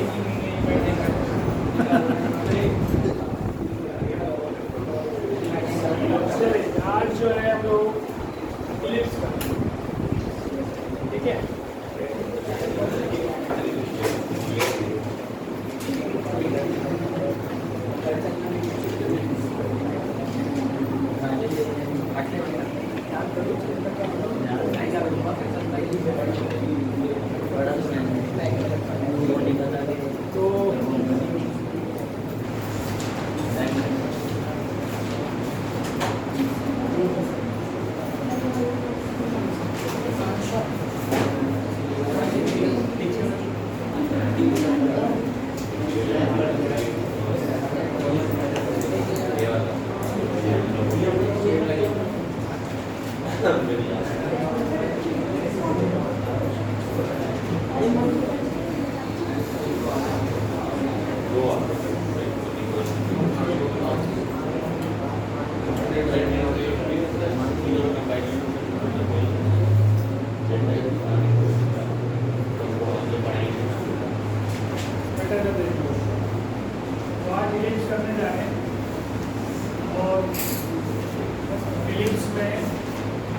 बैठेगी नहीं बैठेगा। चलिए आज जो है हम लोग इलिप्स का, ठीक है।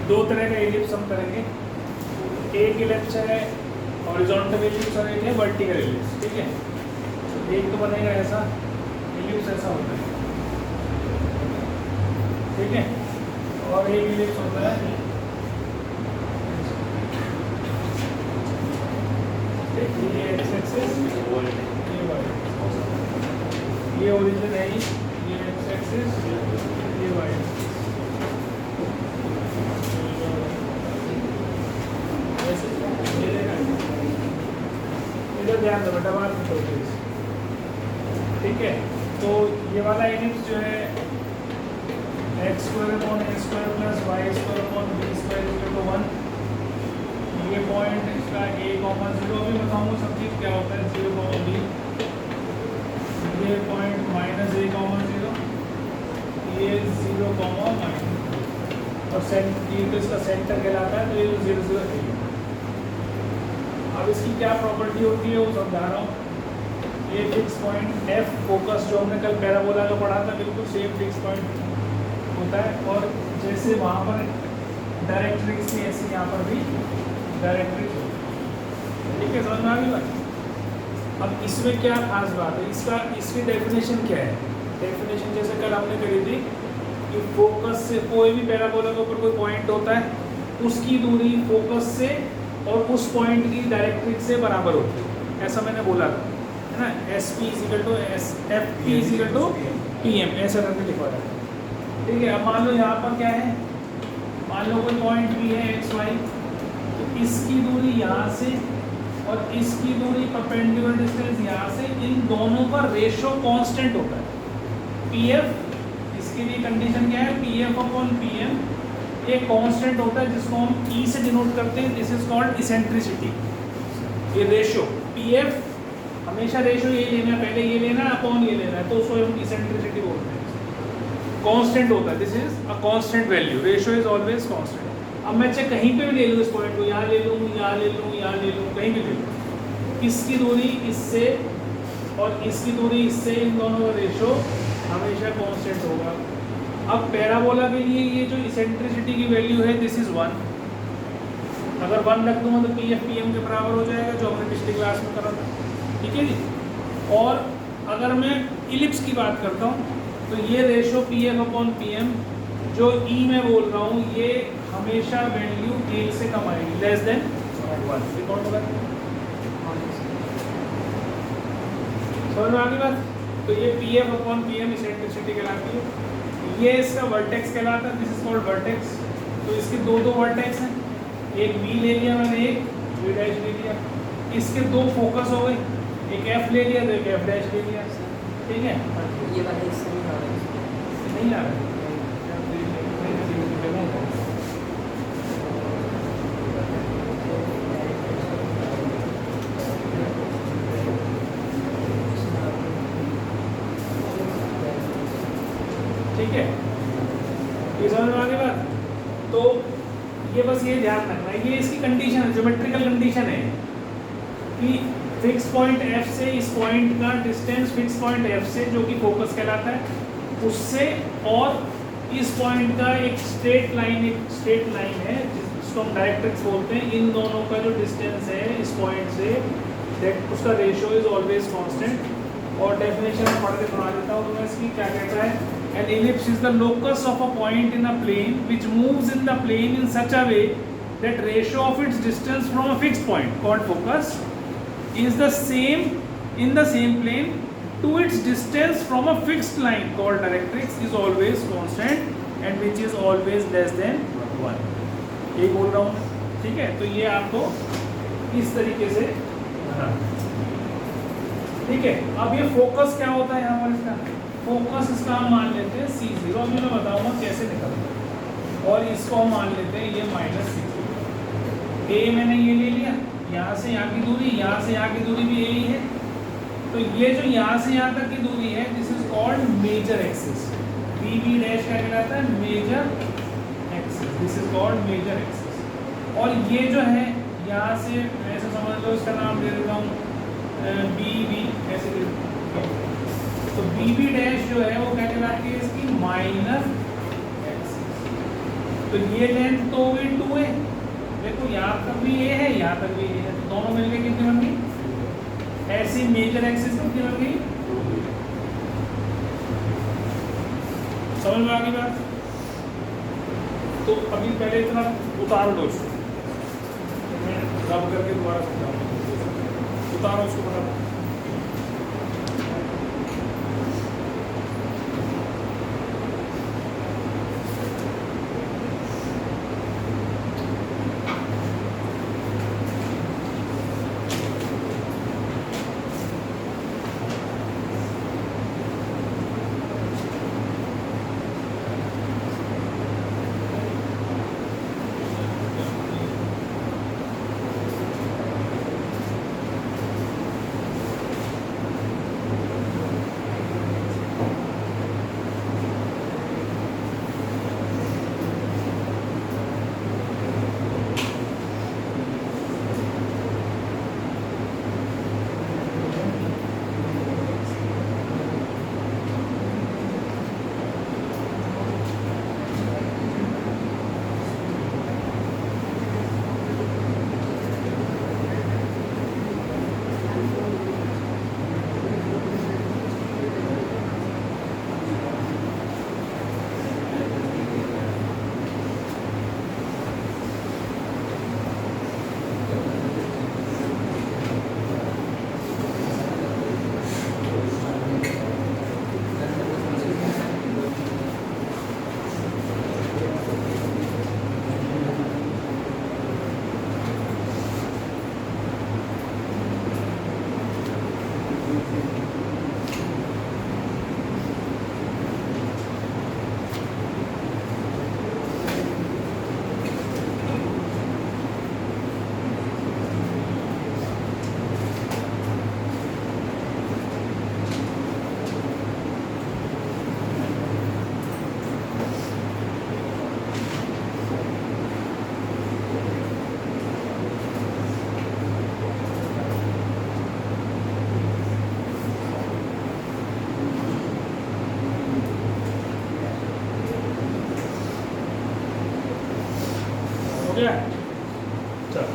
दो तरह का इलिप्स हम करेंगे, एक इलिप्स है हॉरिजॉन्टल इलिप्स और एक है वर्टिकल इलिप्स, ठीक है। तो एक तो बनेगा ऐसा, इलिप्स ऐसा होता है, ठीक है, और एक इलिप्स होता है ये एक्स एक्सिस, ये ओरिजिन है, ये एक्स एक्सिस, ये वाई एक्सिस। ध्यान दो बेटा, बात में ठीक है। तो ये वाला इलिप्स जो है x square upon a square plus y square upon b square equal to 1, ये पॉइंट इसका a, 0 भी बताऊंगा सब चीज़ क्या होता है, 0, b, ये पॉइंट माइनस a, 0, ये 0, माइनस, और सेंटर तो इसका सेंटर कहलाता है, तो ये 0, 0 है। अब इसकी क्या प्रॉपर्टी होती है वो समझा रहा हूँ। ये फिक्स पॉइंट f फोकस जो हमने कल पैराबोला का पढ़ा था, बिल्कुल सेम फिक्स पॉइंट होता है, और जैसे वहाँ पर डायरेक्ट्रिक्स थी ऐसे यहाँ पर भी डायरेक्ट्रिक्स होती है, ठीक है, समझ में आ गई बात। अब इसमें क्या खास बात है, इसकी डेफिनेशन क्या है। डेफिनेशन जैसे कल हमने करी थी कि फोकस से कोई भी पैराबोला के ऊपर कोई पॉइंट होता है, उसकी दूरी फोकस से और उस पॉइंट की डायरेक्ट्रिक्स से बराबर होती है, ऐसा मैंने बोला था, है ना। S P is equal to S, F P is equal to P M, ऐसा करके लिखा है, ठीक है। अब मान लो यहाँ पर क्या है, मान लो कोई पॉइंट भी है एक्स वाई, तो इसकी दूरी यहाँ से और इसकी दूरी परपेंडिकुलर डिस्टेंस यहाँ से, इन दोनों का रेशो कांस्टेंट होता है। पी एफ, इसके लिए कंडीशन क्या है, P F upon P M एक कांस्टेंट होता है जिसको हम ई से डिनोट करते हैं, दिस इज कॉल्ड इसेंट्रिसिटी। ये रेशो पी एफ हमेशा रेशो ये लेना है, पहले ये लेना है अपॉन ये लेना है, तो उसको हम इसेंट्रिसिटी बोलते हैं। कांस्टेंट होता है, this is a constant value, ratio is always constant. अब मैं चाहे कहीं पे भी ले लूँ इस पॉइंट को, यहाँ ले लूँ, यहाँ ले लूँ, यहाँ ले लूँ, कहीं भी ले लूँ, इसकी दूरी इससे और इसकी दूरी इससे, इन दोनों का रेशो हमेशा कांस्टेंट होगा। अब पैराबोला के लिए ये जो इसेंट्रिसिटी की वैल्यू है दिस इज 1, अगर 1 रख दूँगा तो पी एफ पी एम के बराबर हो जाएगा, जो हमने पिछली क्लास में करा था, ठीक है जी। और अगर मैं इलिप्स की बात करता हूँ तो ये ratio P F upon P M जो ई में बोल रहा हूँ, ये हमेशा वैल्यू 1 से कम आएगी, लेस देन 1। कौन होगा, समझ में आ गई बात। तो ये P F upon P M eccentricity कहलाती है, ये इसका वर्टेक्स कहलाता है, दिस इज कॉल्ड वर्टेक्स। तो इसके दो वर्टेक्स हैं, एक V ले लिया मैंने, एक V डैश ले लिया, इसके दो फोकस हो गए, एक F ले लिया तो एक F डैश ले लिया, ठीक है। ये वाला इससे नहीं आ रहा ठीक है, ये समझ में आ गई बात। तो ये बस ये ध्यान रखना है, ये इसकी कंडीशन है, ज्योमेट्रिकल कंडीशन है कि फिक्स पॉइंट F से इस पॉइंट का डिस्टेंस फिक्स पॉइंट F से जो कि फोकस कहलाता है उससे, और इस पॉइंट का एक स्ट्रेट लाइन है जिसको हम डायरेक्ट्रिक्स बोलते हैं, इन दोनों का जो डिस्टेंस है इस पॉइंट से दैट उसका रेशियो इज ऑलवेज कांस्टेंट। और डेफिनेशन में पढ़ के सुना देता हूँ तुम्हें इसकी। क्या कहता है? An ellipse is the locus of a point in a plane which moves in the plane in such a way that ratio of its distance from a fixed point called focus is the same in the same plane to its distance from a fixed line called directrix is always constant and which is always less than 1। ये बोल रहा हूँ, ठीक है? तो ये आपको इस तरीके से, ठीक है। अब ये फोकस क्या होता है यहाँ पर? इसका फोकस इसका हम मान लेते हैं C0, अभी मैं बताऊंगा कैसे निकलता है। और इसको हम मान लेते हैं ये -6। ए मैंने ये ले लिया, यहाँ से यहाँ की दूरी, यहाँ से यहाँ की दूरी भी यही है। तो ये जो यहाँ से यहाँ तक की दूरी है this is called major axis. BB dash क्या कहलाता है? Major axis. This is called major axis. और ये जो है यहाँ से ऐसे समझ लो, इसका नाम दे देता हूँ BB, ऐसे दे देता हूँ। तो BB डैश जो है वो क्या कहलाती है? इसकी माइनर एक्सिस। तो ये लेंथ तो भी 2 है, देखो यहाँ तक भी ये है, यहाँ तक भी ये है, तो दोनों मिलके कितनी बन गई? ऐसी मेजर एक्सिस कितनी बन गई? समझ में आ गई बात? तो अभी पहले इतना उतार लो इसको, मैं रब करके दोबारा समझाऊंगा। उतारो उसको फटाफट। गया? चलो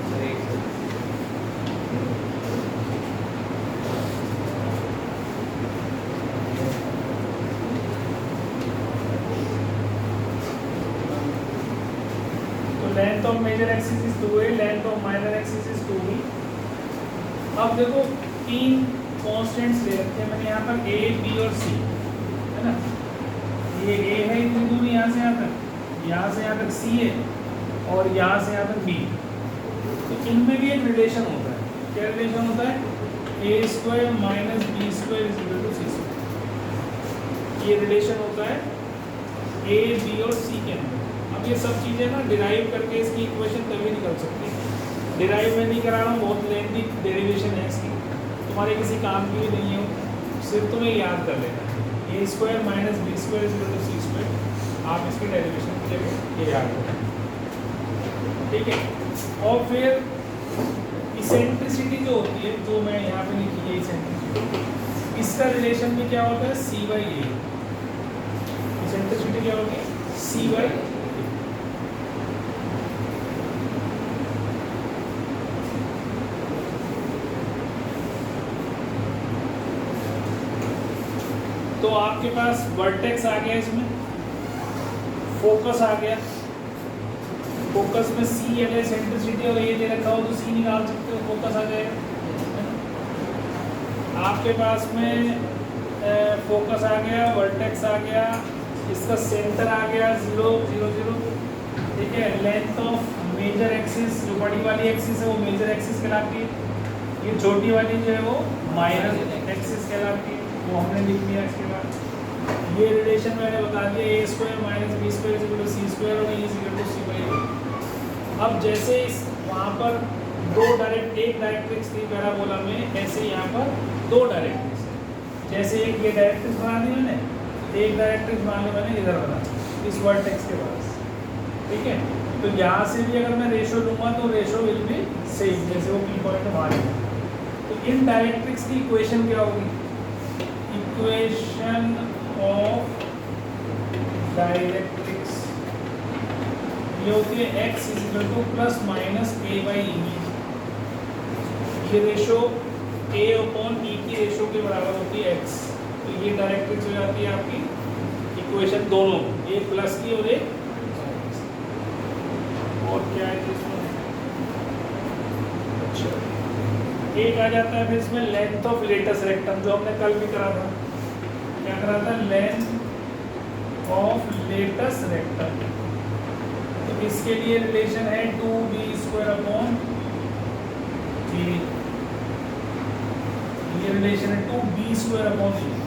length of major axis is 2a, length of minor axis is 2b। अब देखो तीन कांस्टेंट्स ले रखे हैं मैंने यहाँ पर a, b और c, है ना? ये a है इतनी दूरी यहाँ से यहाँ तक c है और यहाँ से यहाँ तक b। तो इनमें भी एक रिलेशन होता है। क्या रिलेशन होता है? a square minus B square is equal to C square. ये रिलेशन होता है a, b और c के अंदर। अब ये सब चीज़ें ना डिराइव करके इसकी इक्वेशन तभी निकल सकती है। डिराइव में नहीं करा रहा हूँ, बहुत लेंथी डेरिवेशन है इसकी, तुम्हारे किसी काम की भी नहीं हो, सिर्फ तुम्हें याद कर लेना है। A square minus B square is equal to C square. आप इसकी डेरिवेशन के लिए ये याद करें, ठीक है? और फिर इसेंट्रिसिटी जो होती है, जो मैं यहाँ पे लिखी है इसेंट्रिसिटी, इसका रिलेशन में क्या होता है, सी बाई ए। इसेंट्रिसिटी क्या होगी, सी बाई ए। तो आपके पास वर्टेक्स आ गया, इसमें फोकस आ गया, फोकस में सी अगर इसेंट्रिसिटी और ए दे रखा हो तो सी निकाल सकते हो, फोकस आ जाएगा। आपके पास में फोकस आ गया, वर्टेक्स आ गया, इसका सेंटर आ गया 0 0 0, ठीक है। लेंथ ऑफ मेजर एक्सिस, जो बड़ी वाली एक्सिस है वो मेजर एक्सिस कहलाती है, ये छोटी वाली जो है वो माइनर एक्सिस कहलाती है, वो हमने लिख दिया। इसके बाद ये रिलेशन मैंने बता दिया, A square minus B square is equal to C square और E is equal to C by A. अब जैसे इस वहाँ पर एक डायरेक्ट्रिक्स थी पैराबोला में, ऐसे यहाँ पर दो डायरेक्ट्रिक्स है। जैसे एक ये डायरेक्ट्रिक्स बना दी मैंने, एक डायरेक्ट्रिक्स बना ली मैंने इधर बना, इस वर्टेक्स के पास, ठीक है। तो यहाँ से भी अगर मैं रेशो लूँगा तो रेशो विल बी सेम, जैसे वो पी पॉइंट हमारे। तो इन डायरेक्ट्रिक्स की इक्वेशन क्या होगी, इक्वेशन ऑफ डायरेक्ट्रिक्स ये होती है x is equal to plus minus A by E. ये रेशो a अपॉन ई की रेशो के बराबर होती है x। तो ये डायरेक्ट्रिक्स हो जाती है आपकी इक्वेशन, दोनों एक प्लस की और एक माइनस। और क्या है इसमें, अच्छा एक आ जाता है फिर इसमें लेंथ ऑफ लेटस रेक्टम, जो हमने कल भी करा था। क्या करा था, लेंथ ऑफ लेटस रेक्टम। तो इसके लिए रिलेशन है 2b स्क्वायर अपॉन 3। ये रिलेशन है 2b square upon 3।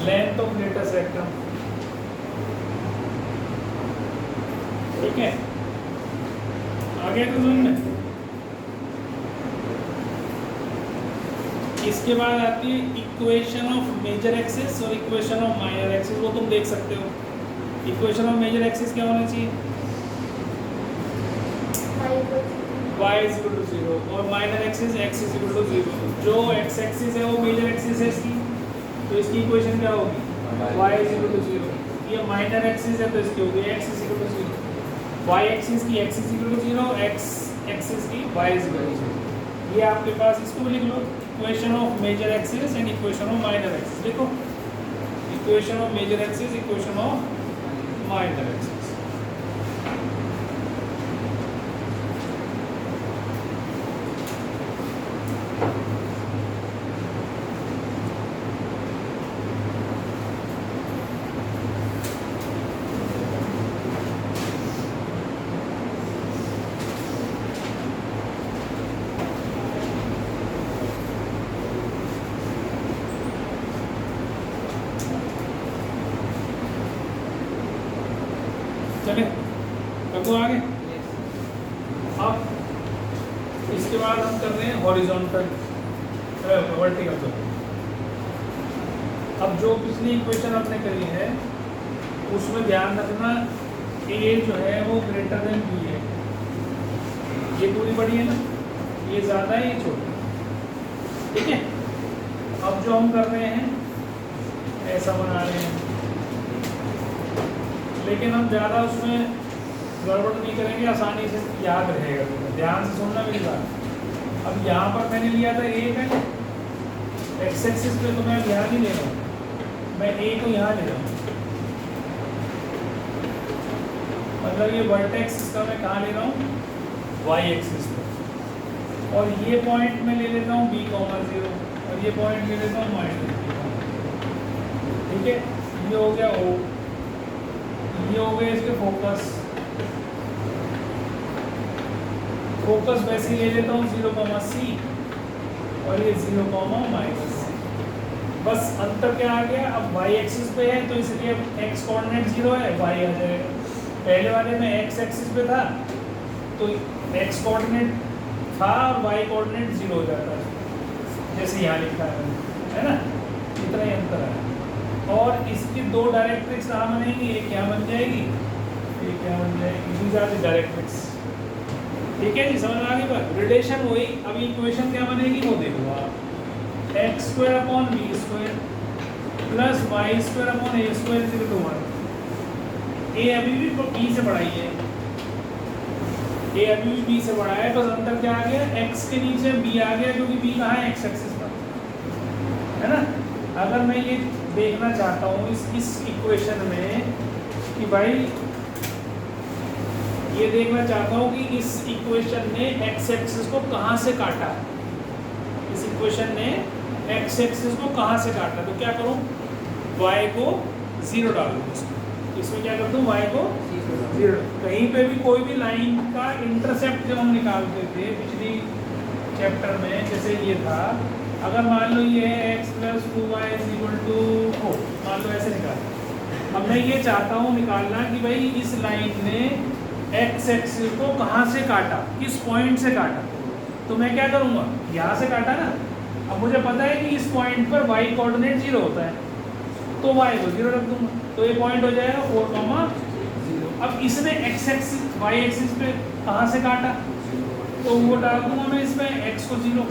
Length of latus rectum, ठीक है। आगे तो सुनना, इसके बाद आती है इक्वेशन ऑफ मेजर एक्सिस और इक्वेशन ऑफ माइनर एक्सिस, वो तुम देख सकते हो। इक्वेशन ऑफ मेजर एक्सिस क्या होना चाहिए, y इज इक्वल टू 0 और minor axis x is equal to 0। जो x एक्सिस है वो मेजर एक्सिस है इसकी, तो इसकी इक्वेशन क्या होगी, y इज इक्वल टू 0। ये माइनर एक्सिस है तो इसकी होगी x is equal to 0। y axis की x is equal to 0, x axis की y इज इक्वल टू 0। ये आपके पास, इसको लिख लो, equation of major axis and equation of minor axis. देखो, equation of major axis, equation of minor axis. चले कब आगे। अब इसके बाद हम कर रहे हैं हॉरिजॉन्टल वर्टिकल। तो अब जो पिछली इक्वेशन आपने करी है उसमें ध्यान रखना, ए जो है वो ग्रेटर देन बी है। ये पूरी बड़ी है ना, ये ज़्यादा है, ये छोटा, ठीक है। अब जो हम कर रहे हैं ऐसा बना रहे हैं, लेकिन हम ज़्यादा उसमें गड़बड़ नहीं करेंगे, आसानी से याद रहेगा। ध्यान से सुनना मेरी बात। अब यहाँ पर मैंने लिया था एक है एक्स एक्सिस पे, तो मैं यहाँ नहीं ले रहा हूँ, मैं ए को यहाँ ले रहा हूँ। मतलब ये वर्टेक्स इसका मैं कहाँ ले रहा हूँ, वाई एक्सिस पे। और ये पॉइंट मैं ले लेता हूँ b, 0 और ये पॉइंट ले लेता हूँ -b, ठीक है। ये हो गया O, ये हो गए इसके फोकस। फोकस वैसे ही ले लेता हूँ 0,c और ये 0,-। बस अंतर क्या आ गया, अब y एक्सिस पे है तो इसलिए x कोऑर्डिनेट 0 है, y आ जाएगा। पहले वाले में x एक्सिस पे था तो x कोऑर्डिनेट था और y कोऑर्डिनेट 0 हो जाता है, जैसे यहाँ लिखा है ना। इतना ही अंतर है। और इसकी दो डायरेक्ट्रिक्स कहाँ बनेगी, एक यहाँ बन जाएगी, एक यहाँ बन जाएगी, दीज आर द डायरेक्ट्रिक्स। ठीक है जी, समझ में आ गई बात। रिलेशन वही, अभी इक्वेशन क्या बनेगी वो देखो आप, x square upon b square plus y square upon a square equal to 1। A अभी भी बी से बड़ा ही है, ए अभी भी बी से बड़ा है, बस अंतर क्या आ गया, एक्स के नीचे बी आ गया, क्योंकि बी कहाँ है, एक्स एक्सिस पर है ना। अगर मैं ये देखना चाहता हूँ इस इक्वेशन में कि भाई, ये देखना चाहता हूँ कि इस इक्वेशन ने एक्स एक्सिस को कहाँ से काटा, इस इक्वेशन ने एक्स एक्सिस को कहाँ से काटा, तो क्या करूँ, y को 0 डाल दूँ, इसमें क्या कर दूँ, y को 0। कहीं पे भी कोई भी लाइन का इंटरसेप्ट जब हम निकालते थे पिछली चैप्टर में, जैसे ये था, अगर मान लो ये है x + 2y = 4, मान लो ऐसे निकाल। अब मैं ये चाहता हूँ निकालना कि भाई इस लाइन ने एक्स एक्सिस को कहाँ से काटा, किस पॉइंट से काटा, तो मैं क्या करूँगा, यहाँ से काटा ना। अब मुझे पता है कि इस पॉइंट पर y कोऑर्डिनेट 0 होता है, तो y को 0 रख दूँगा, तो ये पॉइंट हो जाएगा 4, 0। अब इसने x एक्सिस y एक्सिस पे कहाँ से काटा, तो वो डाल दूँगा मैं इसमें x को 0,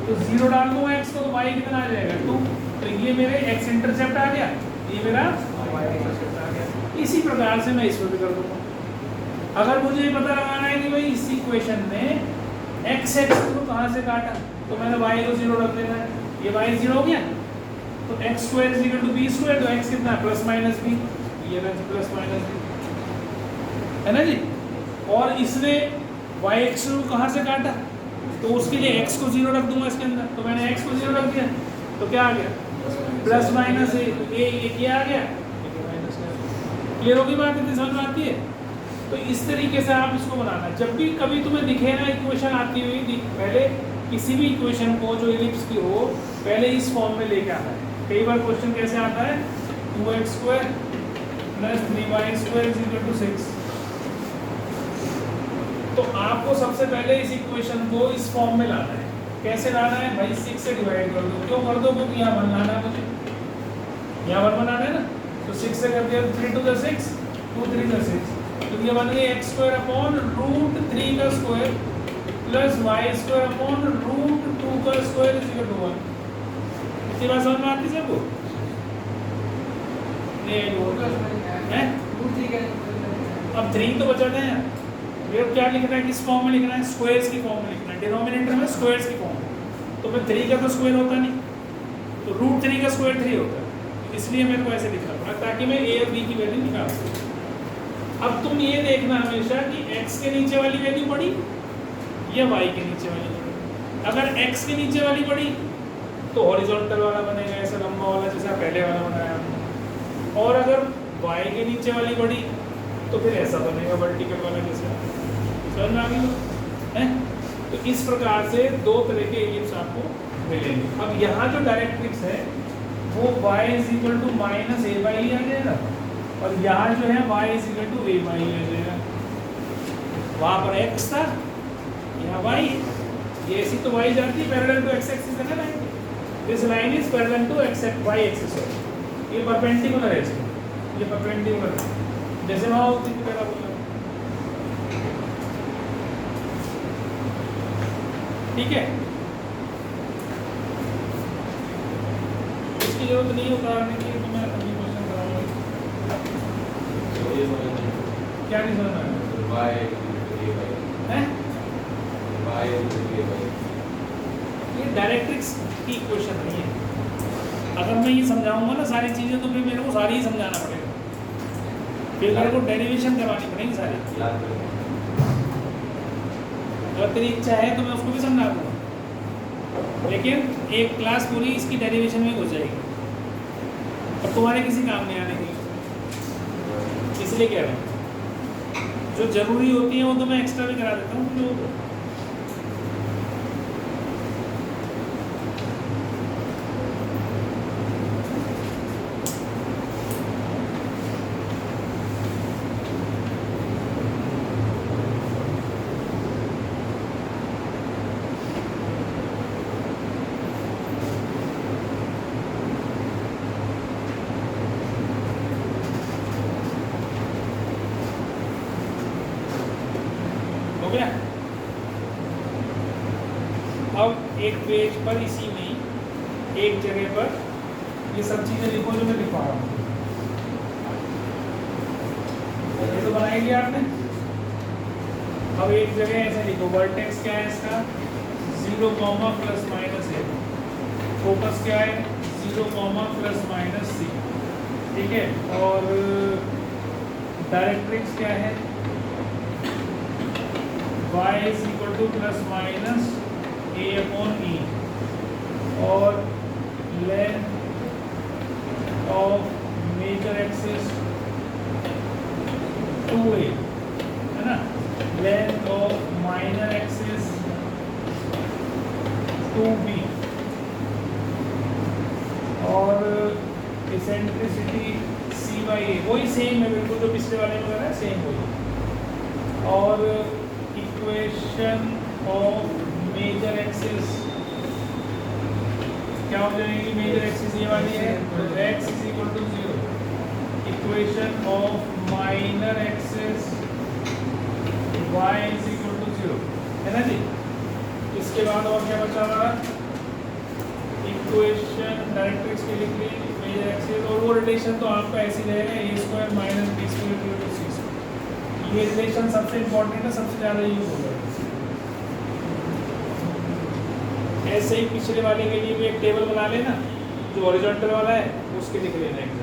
तो 0 डाल दूँगा x को, तो y कितना आ जाएगा 2, तो ये मेरे x इंटरसेप्ट आ गया, ये मेरा y इंटरसेप्ट आ गया। इसी प्रकार से मैं इसमें भी कर दूँगा। अगर मुझे ये पता लगाना है कि भाई इस इक्वेशन ने x एक्सिस को कहाँ से काटा, तो मैंने y को 0 रख देना है, ये y 0 हो गया, तो x square equal to b square, तो x कितना है +-b, ये +-b है ना जी। और इसने y एक्सिस को कहाँ से काटा, तो उसके लिए x को 0 रख दूंगा इसके अंदर, तो मैंने x को 0 रख दिया, तो क्या आ गया +-a, ये क्या आ गया, क्लियर होगी बात, इतनी समझ में आती है। तो इस तरीके से आप इसको बनाना, जब भी कभी तुम्हें दिखे ना इक्वेशन आती हुई, पहले किसी भी इक्वेशन को जो इलिप्स की हो, पहले इस फॉर्म में लेके आना है। कई बार क्वेश्चन कैसे आता है, 2x² + 3y² = 6, तो आपको सबसे पहले इस इक्वेशन को इस फॉर्म में लाना है। कैसे लाना है भाई, 6 से डिवाइड कर दो, क्यों कर दो, क्योंकि यहाँ 1 लाना है मुझे, यहाँ 1 बनाना है ना, तो 6 से कर दिया, 3 × 2 = 6, 2 3 × 6, तो ये बन गई x² अपॉन √3 का स्क्वायर प्लस y² अपॉन √2 का स्क्वायर इक्वल टू 1। इतनी बात समझ में आती है सबको, हैं? अब 3 तो बचा हैं, ये क्या लिखना है, किस फॉर्म में लिखना है, स्क्वायर्स की फॉर्म में लिखना है, डिनोमिनेटर में स्क्वायर्स की फॉर्म में, तो फिर 3 का तो स्क्वायर होता नहीं, तो √3 का स्क्वायर 3 होता है, इसलिए मेरे को ऐसे लिखना पड़ा ताकि मैं a और b की वैल्यू निकाल सकूँ। अब तुम ये देखना हमेशा कि x के नीचे वाली वैल्यू बड़ी या y के नीचे वाली बड़ी। अगर x के नीचे वाली बड़ी तो हॉरिजॉन्टल वाला बनेगा, ऐसा लंबा वाला जैसा पहले वाला बनाया हमने, और अगर y के नीचे वाली बड़ी तो फिर ऐसा बनेगा वर्टिकल वाला जैसा। समझ में आ गई है। तो इस प्रकार से दो तरह के इलिप्स आपको मिलेंगे। अब यहाँ जो डायरेक्ट्रिक्स है वो y = -a/e आ जाएगा, और यहाँ जो है y = a/e आ जाएगा। वहाँ पर x था, यहाँ y, ये ऐसी तो y जाती है पैरेलल टू x एक्सिस है ना, this line is parallel to y axis, ये परपेंडिकुलर है, ये परपेंडिकुलर है, जैसे वहाँ उसी की तरह बोला, ठीक है। इसकी जरूरत नहीं उतारने की, तो मैं अभी क्वेश्चन कराऊंगा। क्या नहीं समझ में आया, ये डायरेक्ट्रिक्स की क्वेश्चन नहीं है। अगर मैं ये समझाऊंगा ना सारी चीजें, तो फिर मेरे को सारी ही समझाना पड़ेगा, फिर मेरे को डेरिवेशन करवानी पड़ेगी सारी। अगर तेरी इच्छा है तो मैं उसको भी समझा दूंगा, लेकिन एक क्लास पूरी इसकी डेरिवेशन में हो जाएगी, अब तुम्हारे किसी काम में आने के लिए, इसलिए कह रहा हूँ। जो जरूरी होती है वो तो मैं एक्स्ट्रा भी करा देता हूँ जो गया। अब एक पेज पर इसी में एक जगह पर ये सब चीजें लिखो जो मैं लिखवा रहा हूँ। ये तो बनाई लिया आपने। अब एक जगह ऐसे लिखो, वर्टेक्स क्या है इसका 0, प्लस माइनस ए, फोकस क्या है 0, प्लस माइनस सी, ठीक है। और डायरेक्ट्रिक्स क्या है y is equal to plus minus A upon E, और length of major axis 2a है ना, length of minor axis 2b, और इसेंट्रिसिटी c बाई ए, वही सेम है बिल्कुल जो पिछले वाले में है, सेम वही। और इक्वेशन ऑफ मेजर एक्सिस क्या हो जाएगी, मेजर एक्सिस ये वाली है तो x is equal to 0, equation of minor axis y is equal to 0, है ना जी। इसके बाद और क्या बचा हमारा, इक्वेशन डायरेक्ट्रिक्स की लिख ली, मेजर एक्सिस, और वो रिलेशन तो आपका ऐसे रहेगा a square minus b square equal to c square. ये रिलेशन सबसे इंपॉर्टेंट है, सबसे ज़्यादा यूज होगा। ऐसे ही पिछले वाले के लिए भी एक टेबल बना लेना, जो हॉरिजॉन्टल वाला है उसके लिख लेना एक।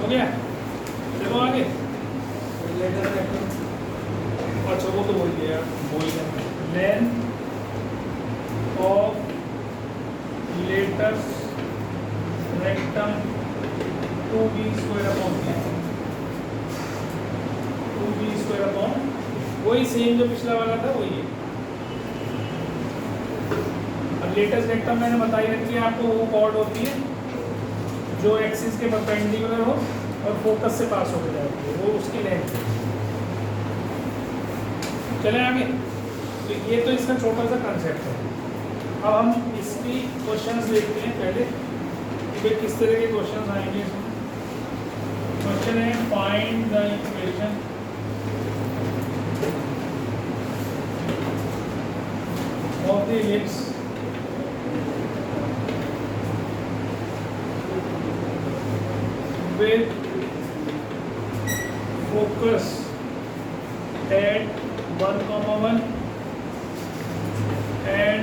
चलो आगे। अच्छा वो तो बोल दिया, length of latus rectum 2b square upon 2b square upon, वही सेम जो पिछला वाला था वही है। अब लेटस रेक्टम मैंने बताई रखी है आपको, वो कॉर्ड होती है जो एक्सिस के परपेंडिकुलर हो और फोकस से पास होकर जाती है, वो उसकी लेंथ है। चले आगे। तो ये तो इसका छोटा सा कंसेप्ट है। अब हम इसकी क्वेश्चंस देखते हैं पहले कि किस तरह के क्वेश्चंस आएंगे इसमें। क्वेश्चन है find the equation of the ellipse with focus at 1, 1 and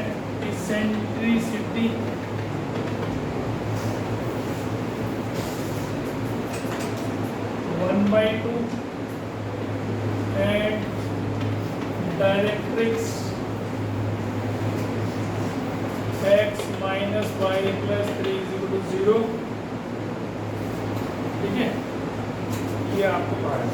eccentricity 1/2 and directrix x minus y plus 3 is equal to 0, ठीक है। ये आपको पढ़ा है।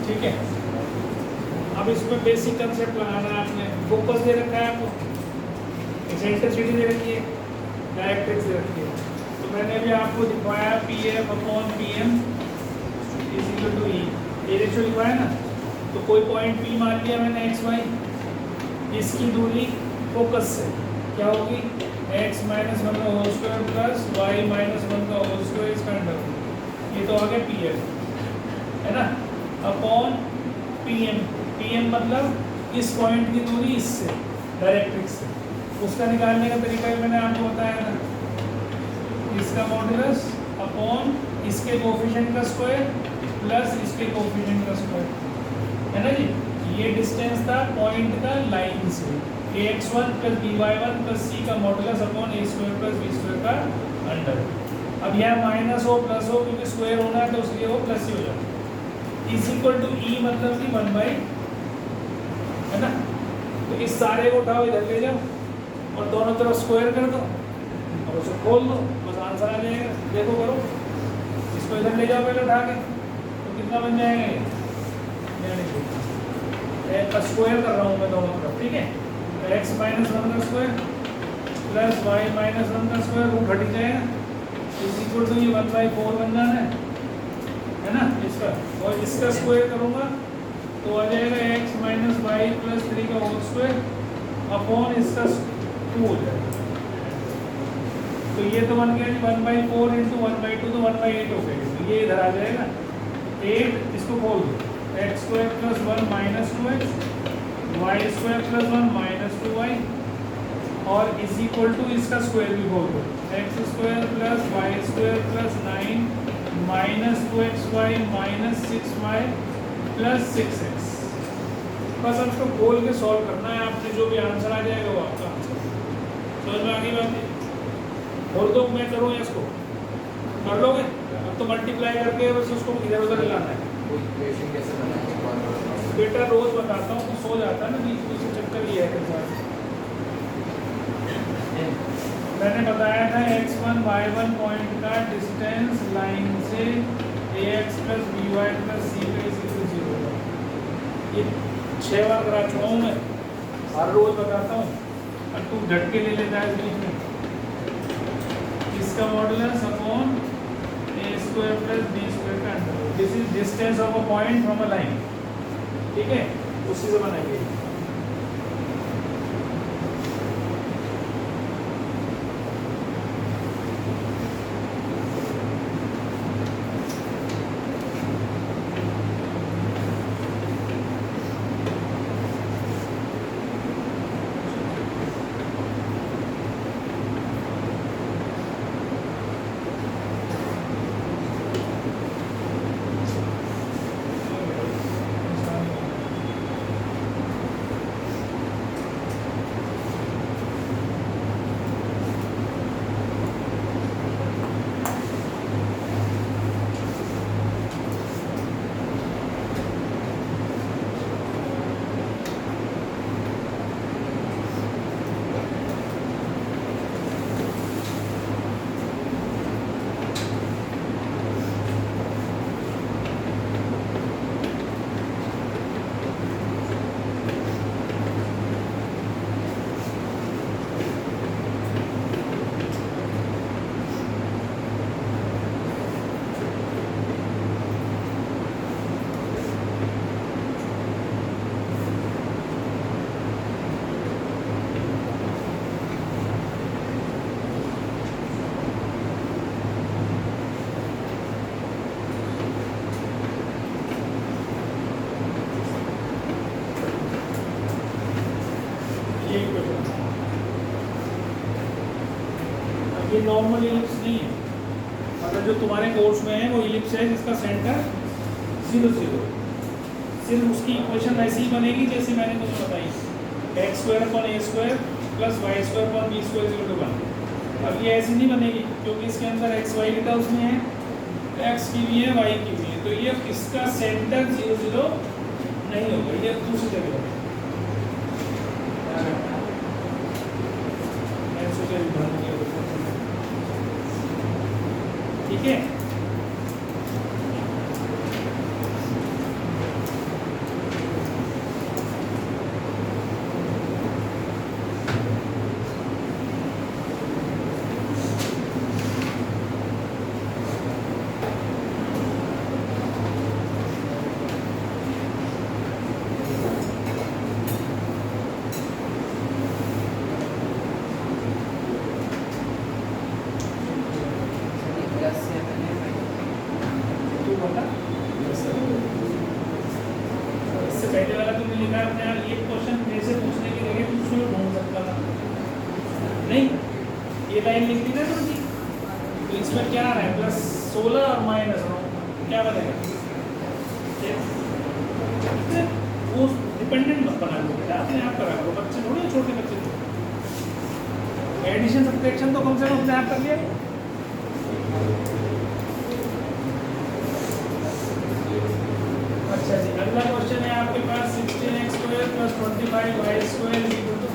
ठीक है, अब इसमें बेसिक कंसेप्ट लगाना है आपने। फोकस दे रखा है आपको, इसेंट्रिसिटी दे रखी है, डायरेक्ट्रिक्स दे रखी है। तो मैंने भी आपको दिखवाया PF upon PM is equal to E, ये रेशियो लिखवाया ना। तो कोई पॉइंट P मान लिया मैंने XY, इसकी दूरी फोकस से क्या होगी x माइनस 1 का whole square plus y minus 1 का होल स्क्वायर इसका अंडर। ये तो आ गया PF है ना, अपॉन PM मतलब इस पॉइंट की दूरी इससे डायरेक्ट्रिक्स से, उसका निकालने का तरीका भी मैंने आपको बताया ना, इसका मॉडुलस अपॉन इसके कोफिशिएंट का स्क्वायर प्लस इसके कोफिशिएंट का स्क्वायर, है ना जी। ये डिस्टेंस था पॉइंट का लाइन से, ax1 plus by1 plus c का modulus upon a square plus b square का अंडर। अब यह माइनस हो प्लस हो, क्योंकि स्क्वायर होना है तो उसके वो प्लस ही हो जाता है। इज इक्वल टू ई मतलब कि 1/, है ना। तो इस सारे को उठाओ इधर ले जाओ और दोनों तरफ स्क्वायर कर दो और उसे खोल दो, बस आंसर आ जाएगा। देखो करो, इसको इधर ले जाओ पहले उठा के, तो कितना बन जाएगा ये, स्क्वायर कर रहा हूँ मैं दोनों तरफ, ठीक है। तो x माइनस 1 का स्क्वायर प्लस y माइनस 1 का स्क्वायर रूट हट जाएगा, इज इक्वल टू ये 1/4 बन जाना है ना इसका। और इसका स्क्वायर करूँगा तो आ जाएगा x माइनस वाई प्लस 3 का होल स्क्वायर अपॉन इसका 2 हो जाएगा। तो ये तो बन गया जी 1/4 इंटू 1/2 तो 1/8 हो गया। तो ये इधर आ जाएगा 8, इसको खोल दो, x square plus 1 minus 2x y square plus 1 minus 2y और इज इक्वल टू इसका स्क्वायर भी खोल दो, x square plus y square plus 9 minus 2xy minus 6y plus 6x। बस अब इसको खोल के सॉल्व करना है आपने, जो भी आंसर आ जाएगा वो आपका आंसर। समझ में आ गई बात? और दो मैं करूँ इसको, कर लोगे? अब तो मल्टीप्लाई करके बस उसको इधर उधर लाना है। बेटा रोज बताता हूँ तो सो जाता है ना, बीच बीच में चक्कर ये है के साथ। मैंने बताया था x1 y1 पॉइंट का डिस्टेंस लाइन से ax plus by plus c का इक्वल 0 है। ये 6 बार करा चुका हूँ मैं, हर रोज बताता हूँ, और तू झटके ले लेता है बीच में। इसका modulus upon a square plus b square का under, this is distance of a point from a line, ठीक है, उसी से बनाएंगे। ये नॉर्मल इलिप्स नहीं है, मतलब जो तुम्हारे कोर्स में है वो इलिप्स है जिसका सेंटर 0 0। सिर्फ उसकी इक्वेशन ऐसी ही बनेगी जैसे मैंने तुम्हें बताई, x square upon a square plus y square upon b square equal to 1। अब ये ऐसी नहीं बनेगी क्योंकि इसके अंदर एक्स वाई की टर्म्स में है, एक्स की भी है वाई की भी है, तो ये इसका सेंटर 0 0 नहीं होगा, ये दूसरी जगह होगा। ठीक है, पहले वाला तुमने लिखा है अपने आप, ये क्वेश्चन मेरे से पूछने की जगह तुम उसमें ढूंढ सकता था नहीं, ये लाइन लिख दी ना तुमने, तो इसमें क्या आ रहा है +16 और -9 क्या बनेगा, वो डिपेंडेंट मत बना लो बेटा, अपने आप करा करो, बच्चे थोड़े छोटे बच्चे थे, एडिशन सब्ट्रैक्शन तो कम से कम अपने आप कर लिया। अच्छा जी, अगला क्वेश्चन है आपके पास 16x² + 25y² =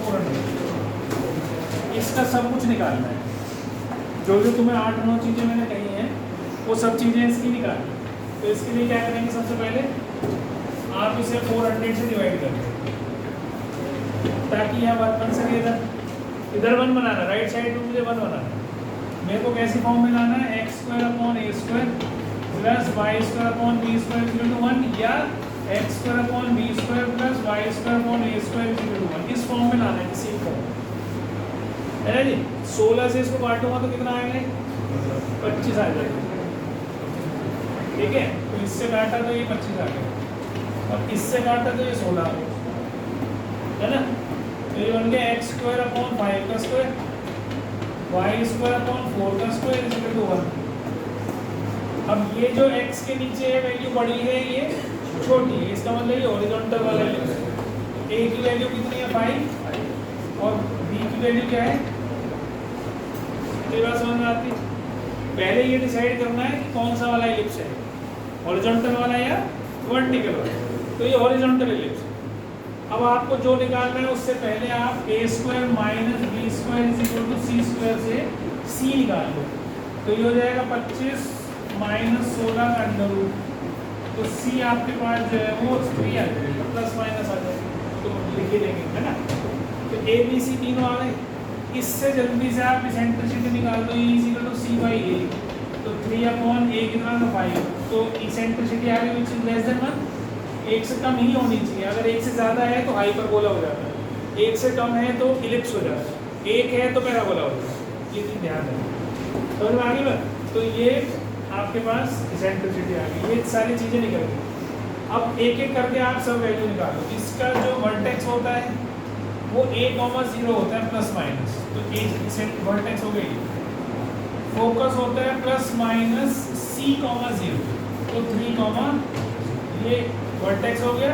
400। इसका सब कुछ निकालना है, जो जो तुम्हें 8-9 चीज़ें मैंने कही हैं वो सब चीज़ें इसकी निकालनी है। तो इसके लिए क्या करेंगे, सबसे पहले आप इसे 400 से डिवाइड कर दें ताकि यह बात बन सके। इधर 1 बनाना, राइट साइड में मुझे 1 बनाना है। मेरे को कैसी फॉर्म में लाना है, x² / a² + y² / b² = 1 या x² / b² + y² / a² = 1। इस फॉर्म में लाना है, इसी फॉर्म है ना जी। 16 से इसको काटूंगा तो कितना आएगा, 25 आ जाएगा। ठीक है, तो इससे काटा तो ये 25 आ गया और इससे काटा तो ये 16 आ गया, है ना। तो ये बन गया x² / 5² y² / 4² = 1। अब ये जो x के नीचे है वैल्यू बड़ी है, ये छोटी है, इसका मतलब ये हॉरिजॉन्टल वाला है। a की वैल्यू कितनी है, 5 और b की वैल्यू क्या है, ये बात समझ में आती है। पहले ये डिसाइड करना है कि कौन सा वाला इलिप्स है, हॉरिजॉन्टल वाला या वर्टिकल वाला। तो ये हॉरिजॉन्टल इलिप्स है। अब आपको जो निकालना है उससे पहले आप a² - b² = c² से c निकाल लो। तो ये हो जाएगा 25 - 16 का अंडर रूट। तो c आपके पास जो है वो 3 आ जाएगा, प्लस माइनस आ जाएगा, तो लिख ही देंगे, है ना। तो a b c तीनों आ गए। इससे जल्दी से आप इसेंट्रिसिटी निकाल दो, e = c/a। तो 3/a कितना था, 5। तो इसेंट्रिसिटी आ गई विच इज लेस देन 1। एक से कम ही होनी चाहिए, अगर एक से ज़्यादा है तो हाइपरबोला हो जाता है, एक से कम है तो इलिप्स हो जाता है, एक है तो पैराबोला हो जाता है। ये चीज़ ध्यान रखें, समझ में आ गई बात। तो ये आपके पास इसेंट्रिसिटी आ गई, ये सारी चीज़ें निकल गई। अब एक एक करके आप सब वैल्यू निकालो। इसका जो वर्टेक्स होता है वो a,0 होता है प्लस माइनस, तो a वर्टेक्स हो गई। फोकस होता है प्लस माइनस c,0, तो 3, ये वर्टेक्स हो गया,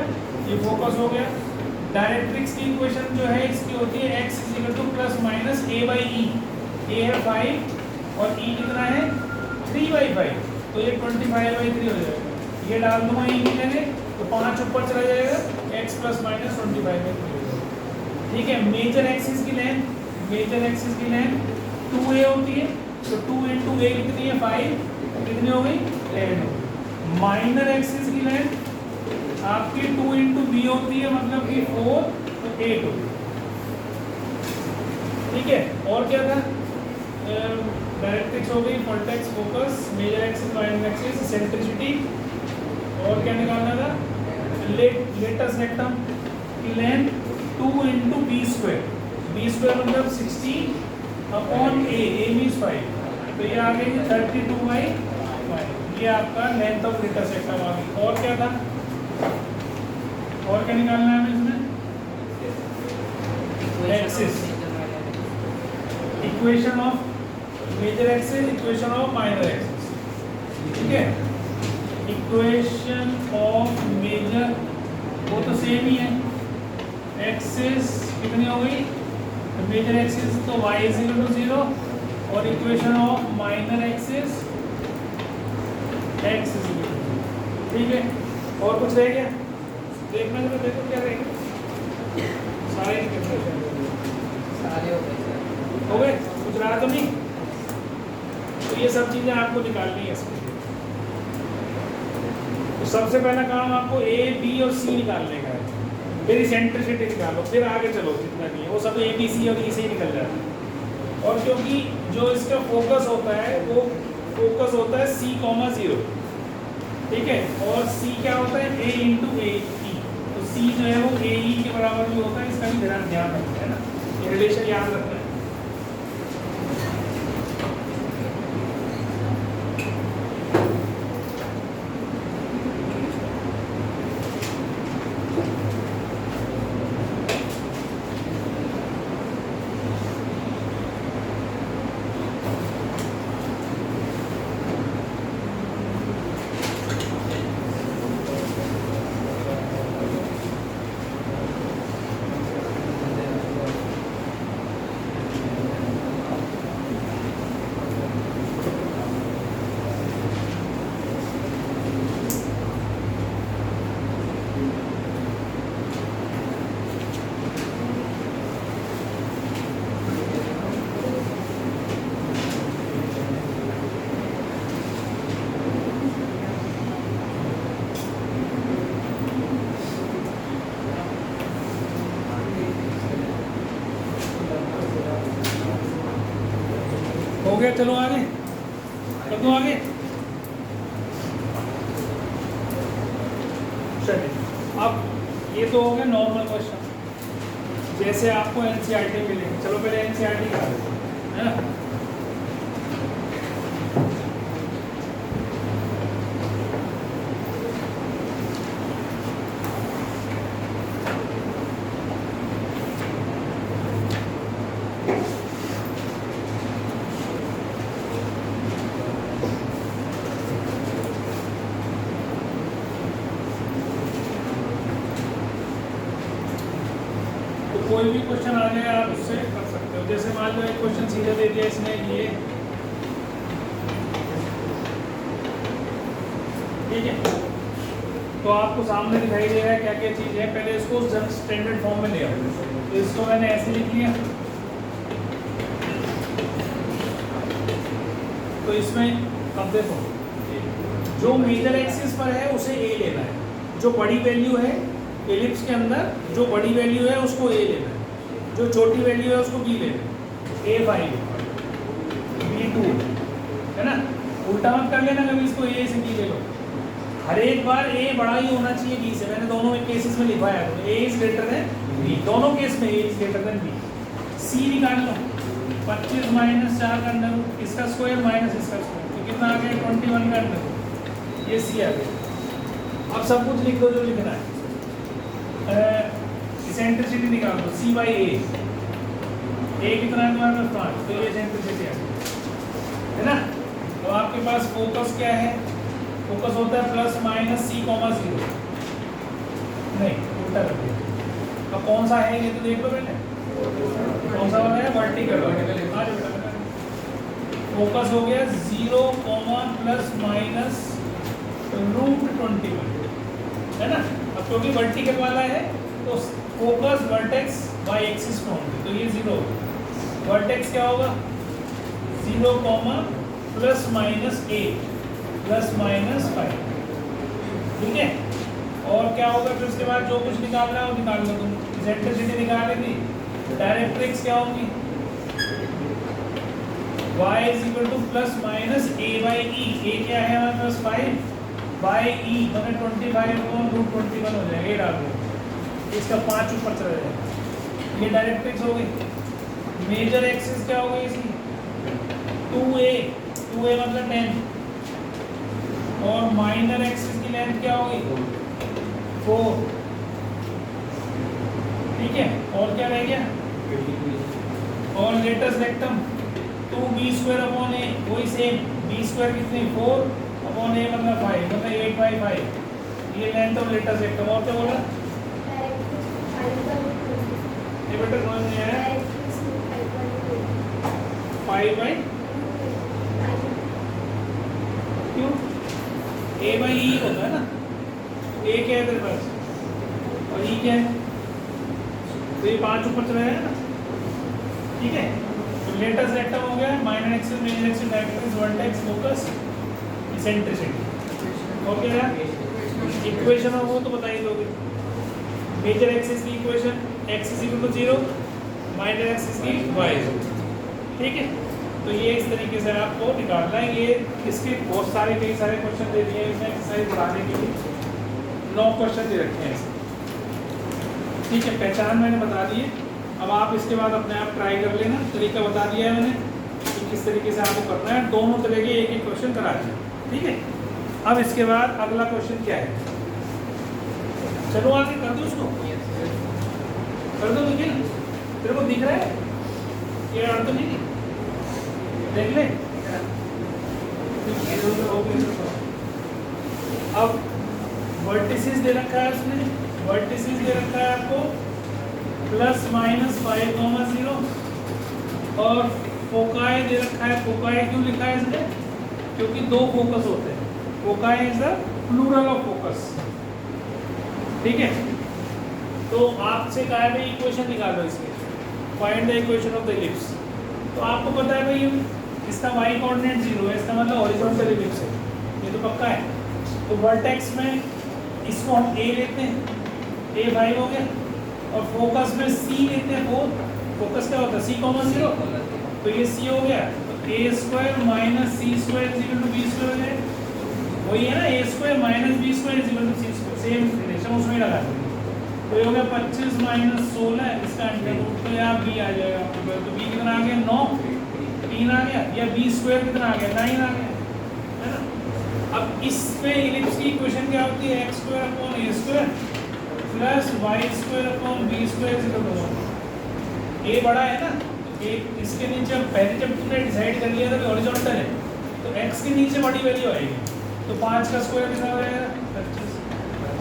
ये फोकस हो गया। डायरेक्ट्रिक्स की इक्वेशन जो है इसकी होती है x = +- a/e। a है 5 और e कितना है 3/5, तो ये 25/3 हो जाएगा। ये डाल दूंगा e की जगह, तो 5 ऊपर चला जाएगा, x ± 25/3 हो जाएगा। ठीक है, मेजर एक्सिस की लेंथ 2a होती है, तो 2 × a कितनी है 5, कितनी हो गई 10 हो गई। माइनर एक्सिस की लेंथ आपकी 2 × b होती है, मतलब कि 4, तो 8 होगी। ठीक है, और क्या था, डायरेक्ट्रिक्स हो गई, vertex, focus, major axis, minor axis, eccentricity, और क्या निकालना था, लेटस रेक्टम की लेंथ 2 × b², b² मतलब 60/a, a मीन्स 5, तो ये आ गई 32/5। ये आपका लेंथ ऑफ लेटस रेक्टम आ गई। और क्या था, और क्या निकालना है हमें इसमें, axis, equation of major axis, equation of minor axis. ठीक है, इक्वेशन ऑफ मेजर वो तो सेम ही है, एक्सिस कितनी हो गई, मेजर एक्सिस तो y = 0 और equation of minor axis x = 0। ठीक है, और कुछ रह गया देखना, तो देखो क्या रहेगा, सारे हो गए, कुछ रहा तो नहीं। तो ये सब चीज़ें आपको निकालनी है इसमें। तो सबसे पहला काम आपको a, b और c निकालने का है, फिर इसेंट्रिसिटी निकालो, फिर आगे चलो, जितना नहीं है वो सब a, b, c और e से ही निकल जाता है। और क्योंकि जो इसका फोकस होता है वो फोकस होता है c,0, ठीक है, और c क्या होता है a × a, तो c जो है वो a e के बराबर भी होता है, इसका भी ध्यान रखना है ना, ये रिलेशन याद रखना है। हो गया, चलो आगे कर दो आगे। चलिए अब ये तो हो गया नॉर्मल क्वेश्चन जैसे आपको एनसीईआरटी मिलेंगे। चलो पहले एनसीईआरटी करा देते हैं, है ना। कोई भी क्वेश्चन आ जाए आप उससे कर सकते हो। जैसे मान लो एक क्वेश्चन सीधा दे दिया इसने ये, ठीक है, तो आपको सामने दिखाई दे रहा है क्या क्या चीज़ है। पहले इसको स्टैंडर्ड फॉर्म में ले आओ। तो इसको मैंने ऐसे लिख लिया। तो इसमें अब देखो जो मेजर एक्सिस पर है उसे ए लेना है, जो बड़ी वैल्यू है एलिप्स के अंदर जो बड़ी वैल्यू है उसको ए लेना है, जो छोटी वैल्यू है उसको बी लेना है। A5 B2 है ना, उल्टा मत कर लेना कभी इसको ए से बी ले लो। हर एक बार ए बड़ा ही होना चाहिए बी से। मैंने दोनों में केसेस में लिखा है तो ए इज ग्रेटर देन बी, दोनों केस में ए इज ग्रेटर देन बी। सी निकाल लो 25 माइनस 4 का अंडर इसका स्क्वायर माइनस इसका स्क्वायर, तो कितना आ गया 21 का अंडर, ये सी आ गया। अब सब कुछ लिख दो जो लिखना है। सेंट्रिसिटी निकाल दो सी बाई ए कितना है तुम्हारे पास 5, तो ये सेंट्रिसिटी है ना। तो आपके पास फोकस क्या है, फोकस होता है प्लस माइनस सी कॉमा 0, नहीं उल्टा कर दिया। अब कौन सा है ये तो देख लो पहले, कौन सा वाला है वर्टिकल। फोकस हो गया 0 प्लस माइनस √21 है ना। अब क्योंकि वर्टिकल वाला है तो फोकस वर्टेक्स बाई एक्सिस में होंगे, तो ये 0 वर्टेक्स क्या होगा 0 प्लस माइनस 8 प्लस माइनस 5, ठीक है। और क्या होगा फिर उसके बाद जो कुछ निकालना है वो निकाल लो तुम। सेंट्रिसिटी निकाल ली, डायरेक्ट्रिक्स क्या होगी y is equal to plus minus a by E. A क्या है हमारे पास 5 बाई ई मतलब 25/√21 हो जाएगा, ये डाल दो। इसका 5 ऊपर चला जाएगा, ये डायरेक्ट्रिक्स हो गई। मेजर एक्सिस क्या हो गई इसकी 2a मतलब 10, और माइनर एक्सिस की लेंथ क्या होगी 4, ठीक है। और क्या रह गया, और लेटेस्ट रेक्टम 2b² वही सेम, b² कितनी 4 अपॉन a मतलब 5 मतलब 8/5, ये लेंथ ऑफ लेटेस्ट रेक्टम। और क्या बोला ये बेटा समझ नहीं आया 5/, क्यों a बाई ई होता है ना, a क्या है तेरे पास और e क्या है, तो ये 5 ऊपर चला जाएगा ना, ठीक है। तो लेटेस्ट रेक्टम हो गया, minor axis major axis directrix vertex focus eccentricity. Okay यार, इक्वेशन हो वो तो बता ही दोगे। मेजर एक्सिस की equation x is equal to 0, minor axis की y, ठीक है। तो ये इस तरीके से आपको निकालना है। ये इसके बहुत सारे कई सारे क्वेश्चन दे दिए हैं इसमें एक्सरसाइज बढ़ाने के लिए 9 क्वेश्चन दे रखे हैं, ठीक है। पहचान मैंने बता दी है, अब आप इसके बाद अपने आप ट्राई कर लेना। तरीका बता दिया है मैंने कि किस तरीके से आपको करना है, दोनों तरह के एक एक क्वेश्चन करा दिया, ठीक है। अब इसके बाद अगला क्वेश्चन क्या है, चलो आगे कर दो उसको, कर दो निखिल, तेरे को दिख रहा है ये अर्थ नहीं देख ले। अब वर्टिसेस दे रखा है उसने, वर्टिसेस दे रखा है आपको प्लस माइनस 5,0 और फोकाई दे रखा है। फोकाई क्यों लिखा है इसने, क्योंकि 2 फोकस होते हैं, foci is the plural of focus, ठीक है। तो आपसे कहा है भाई इक्वेशन निकालो इसके, find the equation of the ellipse. तो आपको पता है भाई इसका y कोऑर्डिनेट 0 है, इसका मतलब हॉरिजॉन्टल इलिप्स है, ये तो पक्का है। तो वर्टेक्स में इसको हम a लेते हैं, a5 हो गया, और फोकस में c लेते हैं 4। फोकस क्या होता है c, 0, तो ये c हो गया। तो a square minus c square is equal to b square है, वही है ना, a square minus B square is equal to C square, same relation उसमें लगा देंगे। तो ये हो गया 25 माइनस 16, इसका अंडर रूट तो यहाँ बी आ जाएगा आपके पास। तो बी कितना आ गया 9, 3 आ गया, या बी स्क्वायर कितना आ गया 9 आ गया, है ना। अब इस पे इलिप्स की इक्वेशन क्या होती है, x square upon a square plus y square upon b square is equal to a बड़ा है ना, एक इसके नीचे पहले जब तुमने डिसाइड कर लिया था कि हॉरिजॉन्टल है तो x के नीचे बड़ी वैल्यू आएगी, तो 5 का स्क्वायर कितना हो जाएगा 25,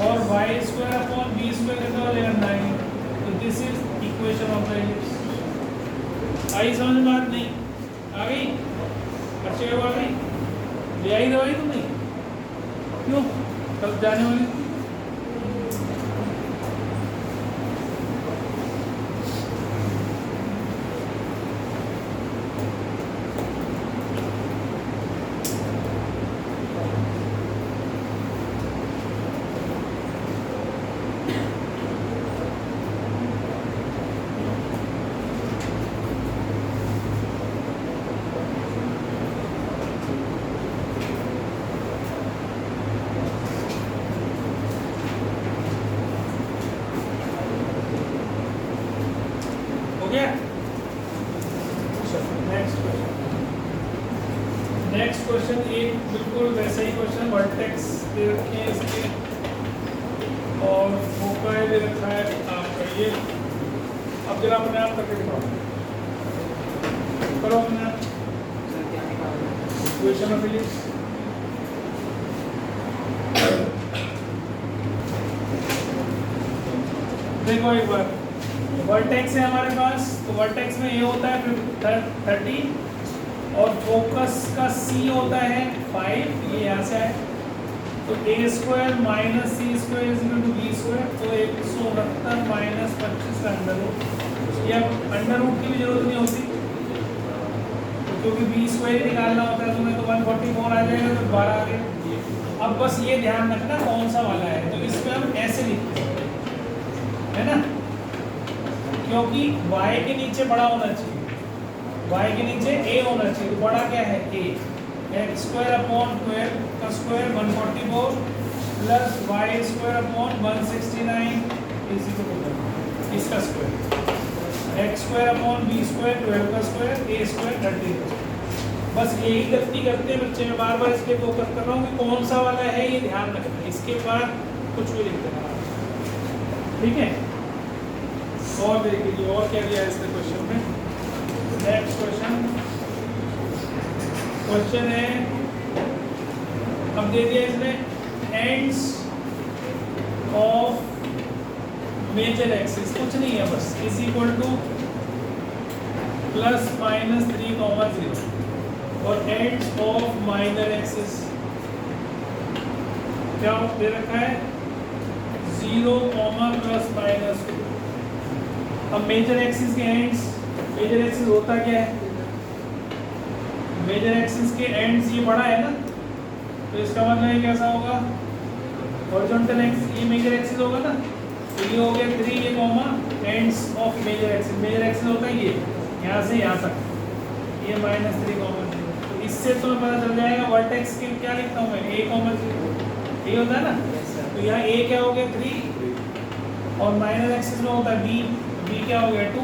और y square upon b square कितना हो जाएगा 9। तो this is equation of the ellipse. आई समझ में बात नहीं आ गई, अच्छे हो आ गई, ले आई दवाई तुम नहीं क्यों कल जाने वाली। नेक्स्ट क्वेश्चन एक बिल्कुल वैसा ही क्वेश्चन, वर्टेक्स दे रखे हैं इसके और फोकाई दे रखा है आपका ये। अब जरा अपने आप करके दिखाओ, करो अपने आप इक्वेशन ऑफ इलिप्स। देखो एक बार वर्टेक्स है हमारे पास, तो वर्टेक्स में ये होता है 30 और फोकस का सी होता है 5, ये यहाँ से है। तो a square minus c square is equal to b square, तो 169 माइनस 25 का अंडर रूट, या अंडर रूट की भी जरूरत नहीं होती तो क्योंकि बी स्क्वायर ही निकालना होता है तुम्हें, तो 144 आ जाएगा, तो 12 आ गया। अब बस ये ध्यान रखना कौन सा वाला है, तो इस पर हम ऐसे लिखते हैं, है ना, क्योंकि y के नीचे बड़ा होना चाहिए, y के नीचे a होना चाहिए, तो बड़ा क्या है a, एक्स स्क्वायर अपॉन 12 का square 144 plus y square upon 169 is equal to इसका square, x square upon b square 12 का स्क्वायर ए स्क्वायर 30। बस यही गलती करते हैं बच्चे, मैं बार बार इसके फोकस कर रहा हूँ कि कौन सा वाला है ये ध्यान रखना, इसके बाद कुछ भी लिख देना, ठीक है। और देखिए और क्या दिया है इसके क्वेश्चन में। नेक्स्ट क्वेश्चन है, अब दे दिया इसने एंड्स ऑफ मेजर एक्सिस, कुछ नहीं है बस, is equal to plus minus 3,0 और एंड्स ऑफ माइनर एक्सिस क्या दे रखा है 0, प्लस माइनस 2। अब मेजर एक्सिस के एंड्स, मेजर एक्सिस होता क्या है, मेजर एक्सिस के एंड्स ये बड़ा है ना, तो इसका मतलब ये कैसा होगा, हॉरिजॉन्टल एक्सिस, ये मेजर एक्सिस होगा ना, तो ये हो गया 3 ये comma ends of major axis. Major axis होता है ये यहाँ से यहाँ तक, ये -3,0। तो इससे तुम्हें पता चल जाएगा वर्टेक्स के क्या लिखता हूँ मैं, a, ये होता है ना, तो यहाँ a क्या हो गया 3 और माइनर एक्सिस में होता है b क्या हो गया 2।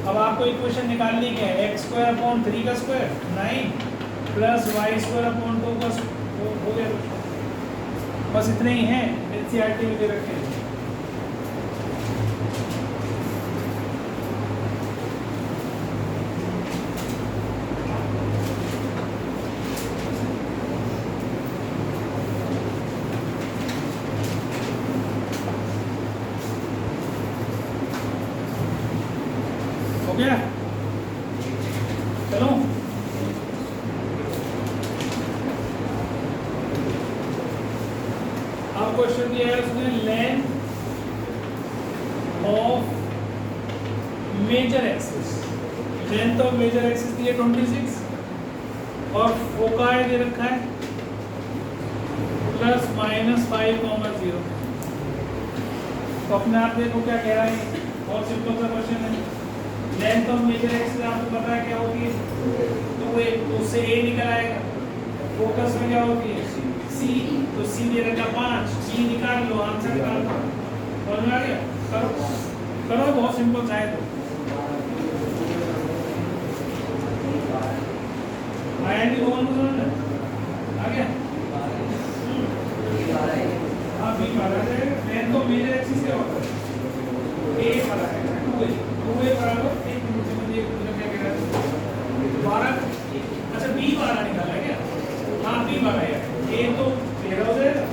अब आपको इक्वेशन निकालनी क्या है, एक्स स्क्वायर अपॉन 3 का स्क्वायर 9 प्लस वाई स्क्वायर अपॉन 2 का हो गया, बस इतने ही हैं, एनसीईआरटी में दे रखे हैं। गया, चलो अब क्वेश्चन दिया है उसने, length of major axis, length of major axis दी है 26 और फोकाई दे रखा है प्लस माइनस 5,0। तो अपने आप देखो क्या कह रहा है, बहुत सिंपल सा क्वेश्चन है। लेंथ ऑफ मेजर एक्सिस आपको पता है क्या होगी, तो उससे ए निकल आएगा। फोकस में क्या होती है सी, तो सी दे रखा 5, सी निकाल लो, आंसर निकाल लो। समझ में आ गया? करो करो, बहुत सिंपल चाहे तो। आया नहीं वो समझ में आ गया? हाँ बी वाला है, लेंथ तो मेजर एक्सिस क्या होता है ए वाला है, 2a बराबर एक मिनट में ये क्या कह रहा है 12। अच्छा बी वाला निकाला है क्या? हाँ बी वाला है। ए तो 13 हो जाएगा,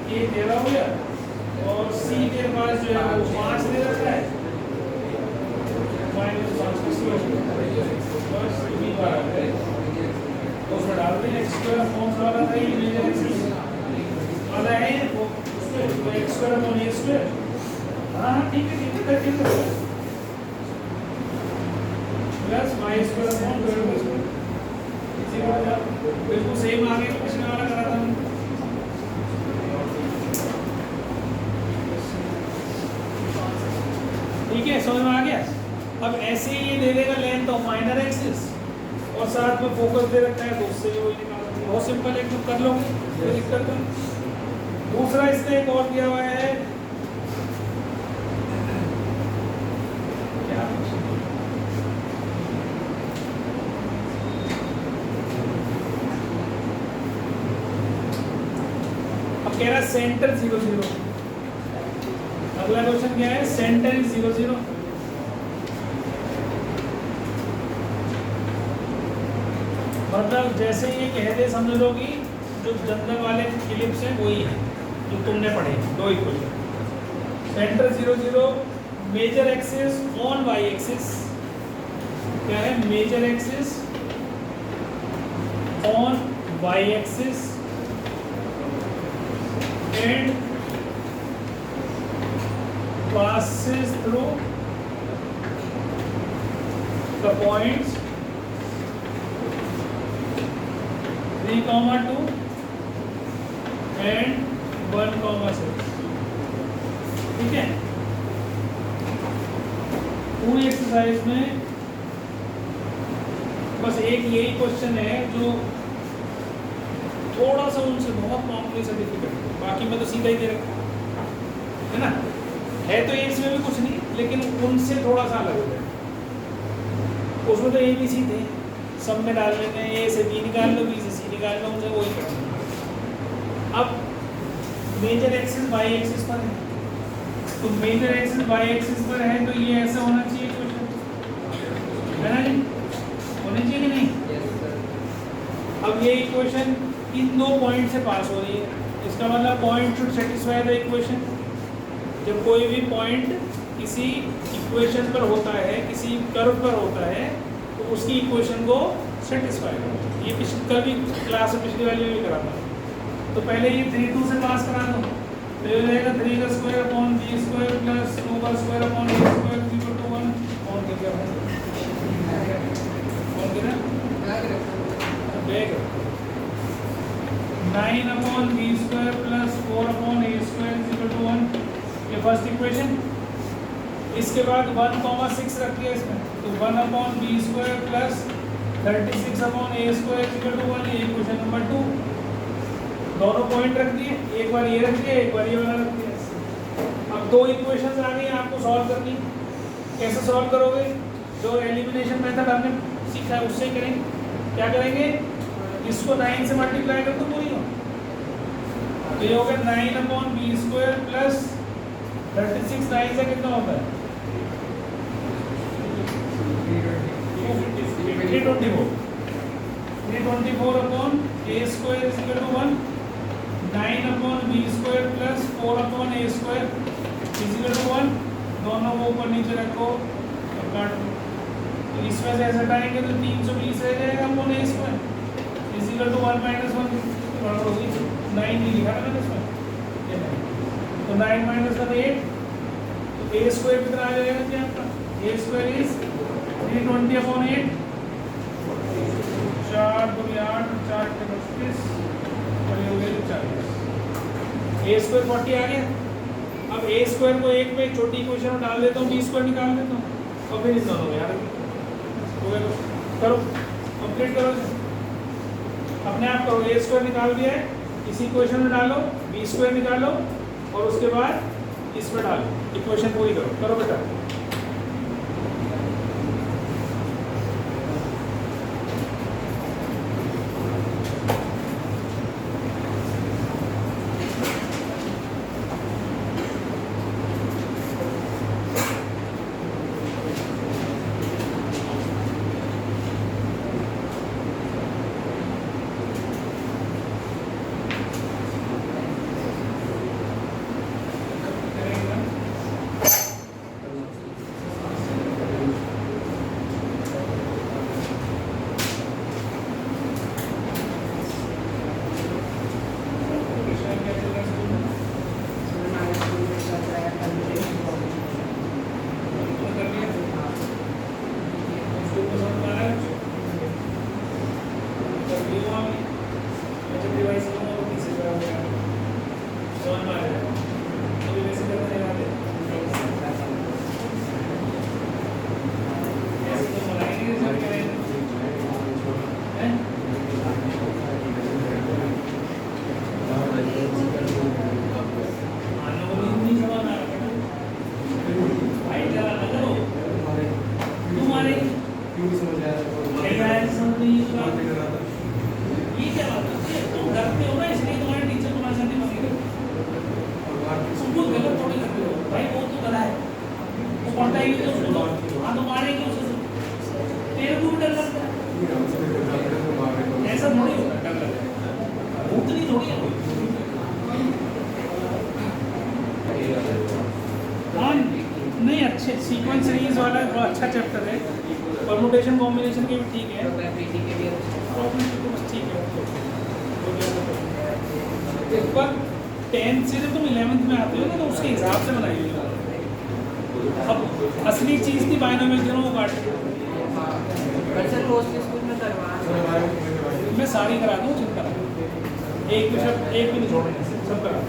ए 13 हो गया, और सी के पास जो है वो 5 दे रखा है, -5 बस बी वाला है। तो उसमें डालते हैं एक्स स्क्वायर कौन सा वाला था, ये मेजर एक्सिस वाला है वो, उसमें x square upon a square. हाँ ठीक है plus y square upon 12 square, इसी को बिल्कुल सेम आगे पिछले वाला करा था। ठीक है, समझ में आ गया? अब ऐसे ही ये दे देगा लेंथ ऑफ माइनर एक्सिस और साथ में फोकस दे रखा है, तो उससे भी वही निकालना है। बहुत सिंपल है, एकदम कर लोगे, कोई दिक्कत नहीं। दूसरा इसने एक और दिया हुआ है, क्या अब कह रहा है सेंटर 0 0। अगला क्वेश्चन क्या है, सेंटर इज 0 0। मतलब जैसे ये कह दे समझ लो कि जो जनरल वाले इलिप्स हैं वही है जो तुमने पढ़े, दो equation. Center 0 0, major axis on y axis, क्या है major axis on y axis and passes through the points 3, 2 and 1, 6। ठीक है, पूरी एक्सरसाइज में बस एक यही क्वेश्चन है जो थोड़ा सा उनसे बहुत मामूली सा डिफिकल्ट है, बाकी मैं तो सीधा ही दे रखा है ना। है तो इसमें भी कुछ नहीं, लेकिन उनसे थोड़ा सा अलग है। उसमें तो ए बी सी थे, सब में डाल लेते हैं, ए से बी निकाल लो, बी से सी निकाल लो, उनसे वही करना। अब मेजर एक्सिस वाई एक्सिस पर है, तो मेजर एक्सिस वाई एक्सिस पर है तो ये ऐसा होना चाहिए क्वेश्चन, है ना जी? होना चाहिए कि नहीं? अब ये इक्वेशन इन दो पॉइंट से पास हो रही है, इसका मतलब point should satisfy the equation. जब कोई भी पॉइंट किसी इक्वेशन पर होता है, किसी कर्व पर होता है, तो उसकी इक्वेशन को सेटिस्फाई करो। ये कल भी क्लास में पिछली वाली में करा था। तो पहले ये 3 2 से पास करा दो, तो ये हो जाएगा 3 का square upon b square plus 2 का square upon a square equal to 1। कौन क्या है? कौन क्या है? बैग 9 upon b square plus 4 upon a square equal to 1। ये फर्स्ट इक्वेशन। इसके बाद 1, 6 रख दिया इसमें, तो 1 upon b square plus 36 upon a square equal to 1। ये इक्वेशन नंबर 2। दोनों पॉइंट रख दिए, एक बार ये रख दिया, एक बार ये वाला रख दिया। अब दो इक्वेशंस आ गई, आपको सॉल्व करनी। कैसे सॉल्व करोगे? जो एलिमिनेशन मेथड हमने सीखा है उससे करेंगे। क्या करेंगे? इसको 9 से मल्टीप्लाई कर दो पूरी हो, तो ये हो गया 9 अपॉन बी स्क्वायर प्लस 36 9 से कितना होता है? 324 upon a square is equal to 1। 9 upon b square plus 4 upon a square is equal to 1। दोनों को ऊपर नीचे रखो और काट दो, तो इसमें से ऐसे हटाएंगे तो 320 रह जाएगा upon a square is equal to 1 - 1 बराबर होगी 9 नहीं लिखा मैंने इसमें, तो 9 - 1 8। तो ए स्क्वायर कितना आ जाएगा जी आपका? ए स्क्वायर इज 320 अपॉन 8। 4 2 8 4 35 और ये हो गया 40। ए स्क्वायर 40 आ गया। अब ए स्क्वायर को एक में छोटी इक्वेशन में डाल देता हूँ, बी स्क्वायर निकाल देता हूँ और फिर इन दोनों में यार हो गया। करो अब कैलकुलेट करो, अपने आप करो। ए स्क्वायर निकाल दिया है, इसी इक्वेशन में डालो, बी स्क्वायर निकालो और उसके बाद इसमें डालो, इक्वेशन पूरी करो। करो बेटा। ऐसा थोड़ी होता है, डर लगता है, उतनी थोड़ी है। हाँ नहीं, अच्छे सीक्वेंस सीरीज वाला अच्छा चैप्टर है, परमुटेशन कॉम्बिनेशन के भी ठीक है, प्रॉब्लम तो बस ठीक है। पर 10th से जब तुम 11th में आते हो ना तो उसके हिसाब से बनाइए। अब असली चीज़ थी बाइनोमियल थ्योरम वो काट मैं सारी करा दूँ, चिंता एक भी नहीं छोड़ेंगे, सब करा।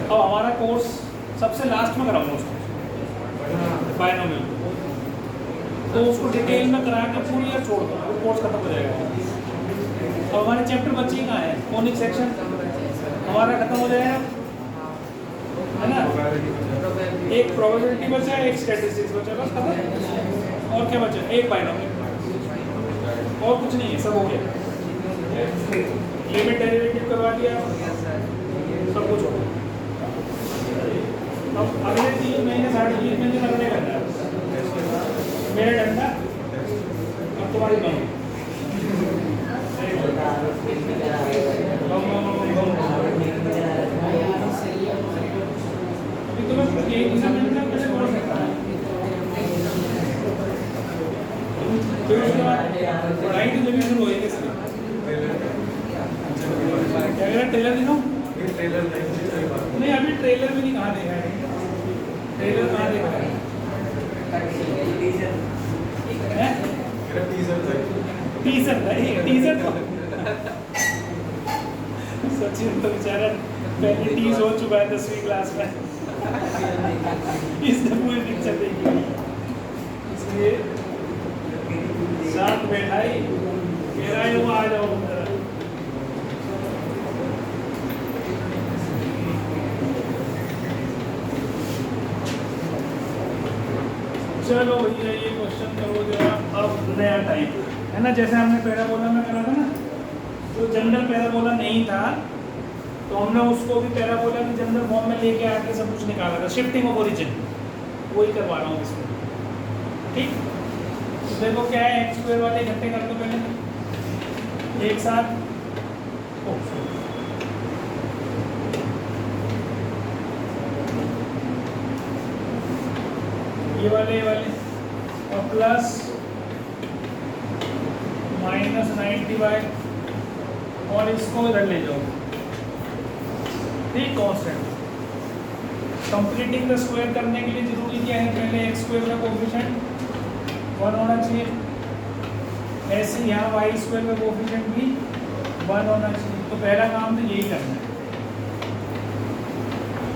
अब हमारा कोर्स सबसे लास्ट में कराऊंगा उसको बाइनोमियल, तो उसको डिटेल में करा के पूरी यार छोड़ दो, वो कोर्स खत्म हो जाएगा। अब हमारे चैप्टर बच्चे कहाँ है, कोनिक सेक्शन हमारा खत्म हो जाएगा, है ना। एक प्रोबेबिलिटी बचा है, एक स्टैटिस्टिक्स बचा, बस खत्म। और क्या बचा, एक बाइनोमियल, और कुछ नहीं है, सब हो गया। लिमिट डेरिवेटिव करवा दिया, सब कुछ हो गया। अब अगले 3 महीने 3.5 महीने करने का है मेरा डंडा, अब तुम्हारी बम अभी तुम्हें एक मिनट कैसे बोल सकता है, फिर उसके बाद पढ़ाई की जगह शुरू होएगी। क्या कह रहा, ट्रेलर दिखाऊं? नहीं अभी ट्रेलर भी नहीं, कहाँ देखा है ट्रेलर, कहाँ देखा है? टीजर था, टीजर तो सचिन तो बेचारा पहले टीज हो चुका है 10वीं क्लास में, इसने पूरी पिक्चर देखी, इसलिए साथ बैठाई कह रहा है वो आ जाओ। चलो भैया ये क्वेश्चन करो जरा। अब नया टाइप है ना, जैसे हमने पैराबोला में करा था ना, तो जनरल पैराबोला नहीं था तो हमने उसको भी पैराबोला की जनरल फॉर्म में लेके आके सब कुछ निकाला था, शिफ्टिंग ऑफ ओरिजिन, वही करवा रहा हूँ इसमें। ठीक, तो देखो क्या है, एक्स स्क्वायर वाले इकट्ठे कर दो पहले एक साथ, ये वाले और प्लस -90 और इसको इधर ले जाओ, ठीक, कांस्टेंट। कंप्लीटिंग द स्क्वायर करने के लिए जरूरी क्या है, पहले एक्स स्क्वायर का कोएफिशिएंट 1 होना चाहिए, ऐसे यहाँ वाई स्क्वायर का कोएफिशिएंट भी 1 होना चाहिए। तो पहला काम तो यही करना है,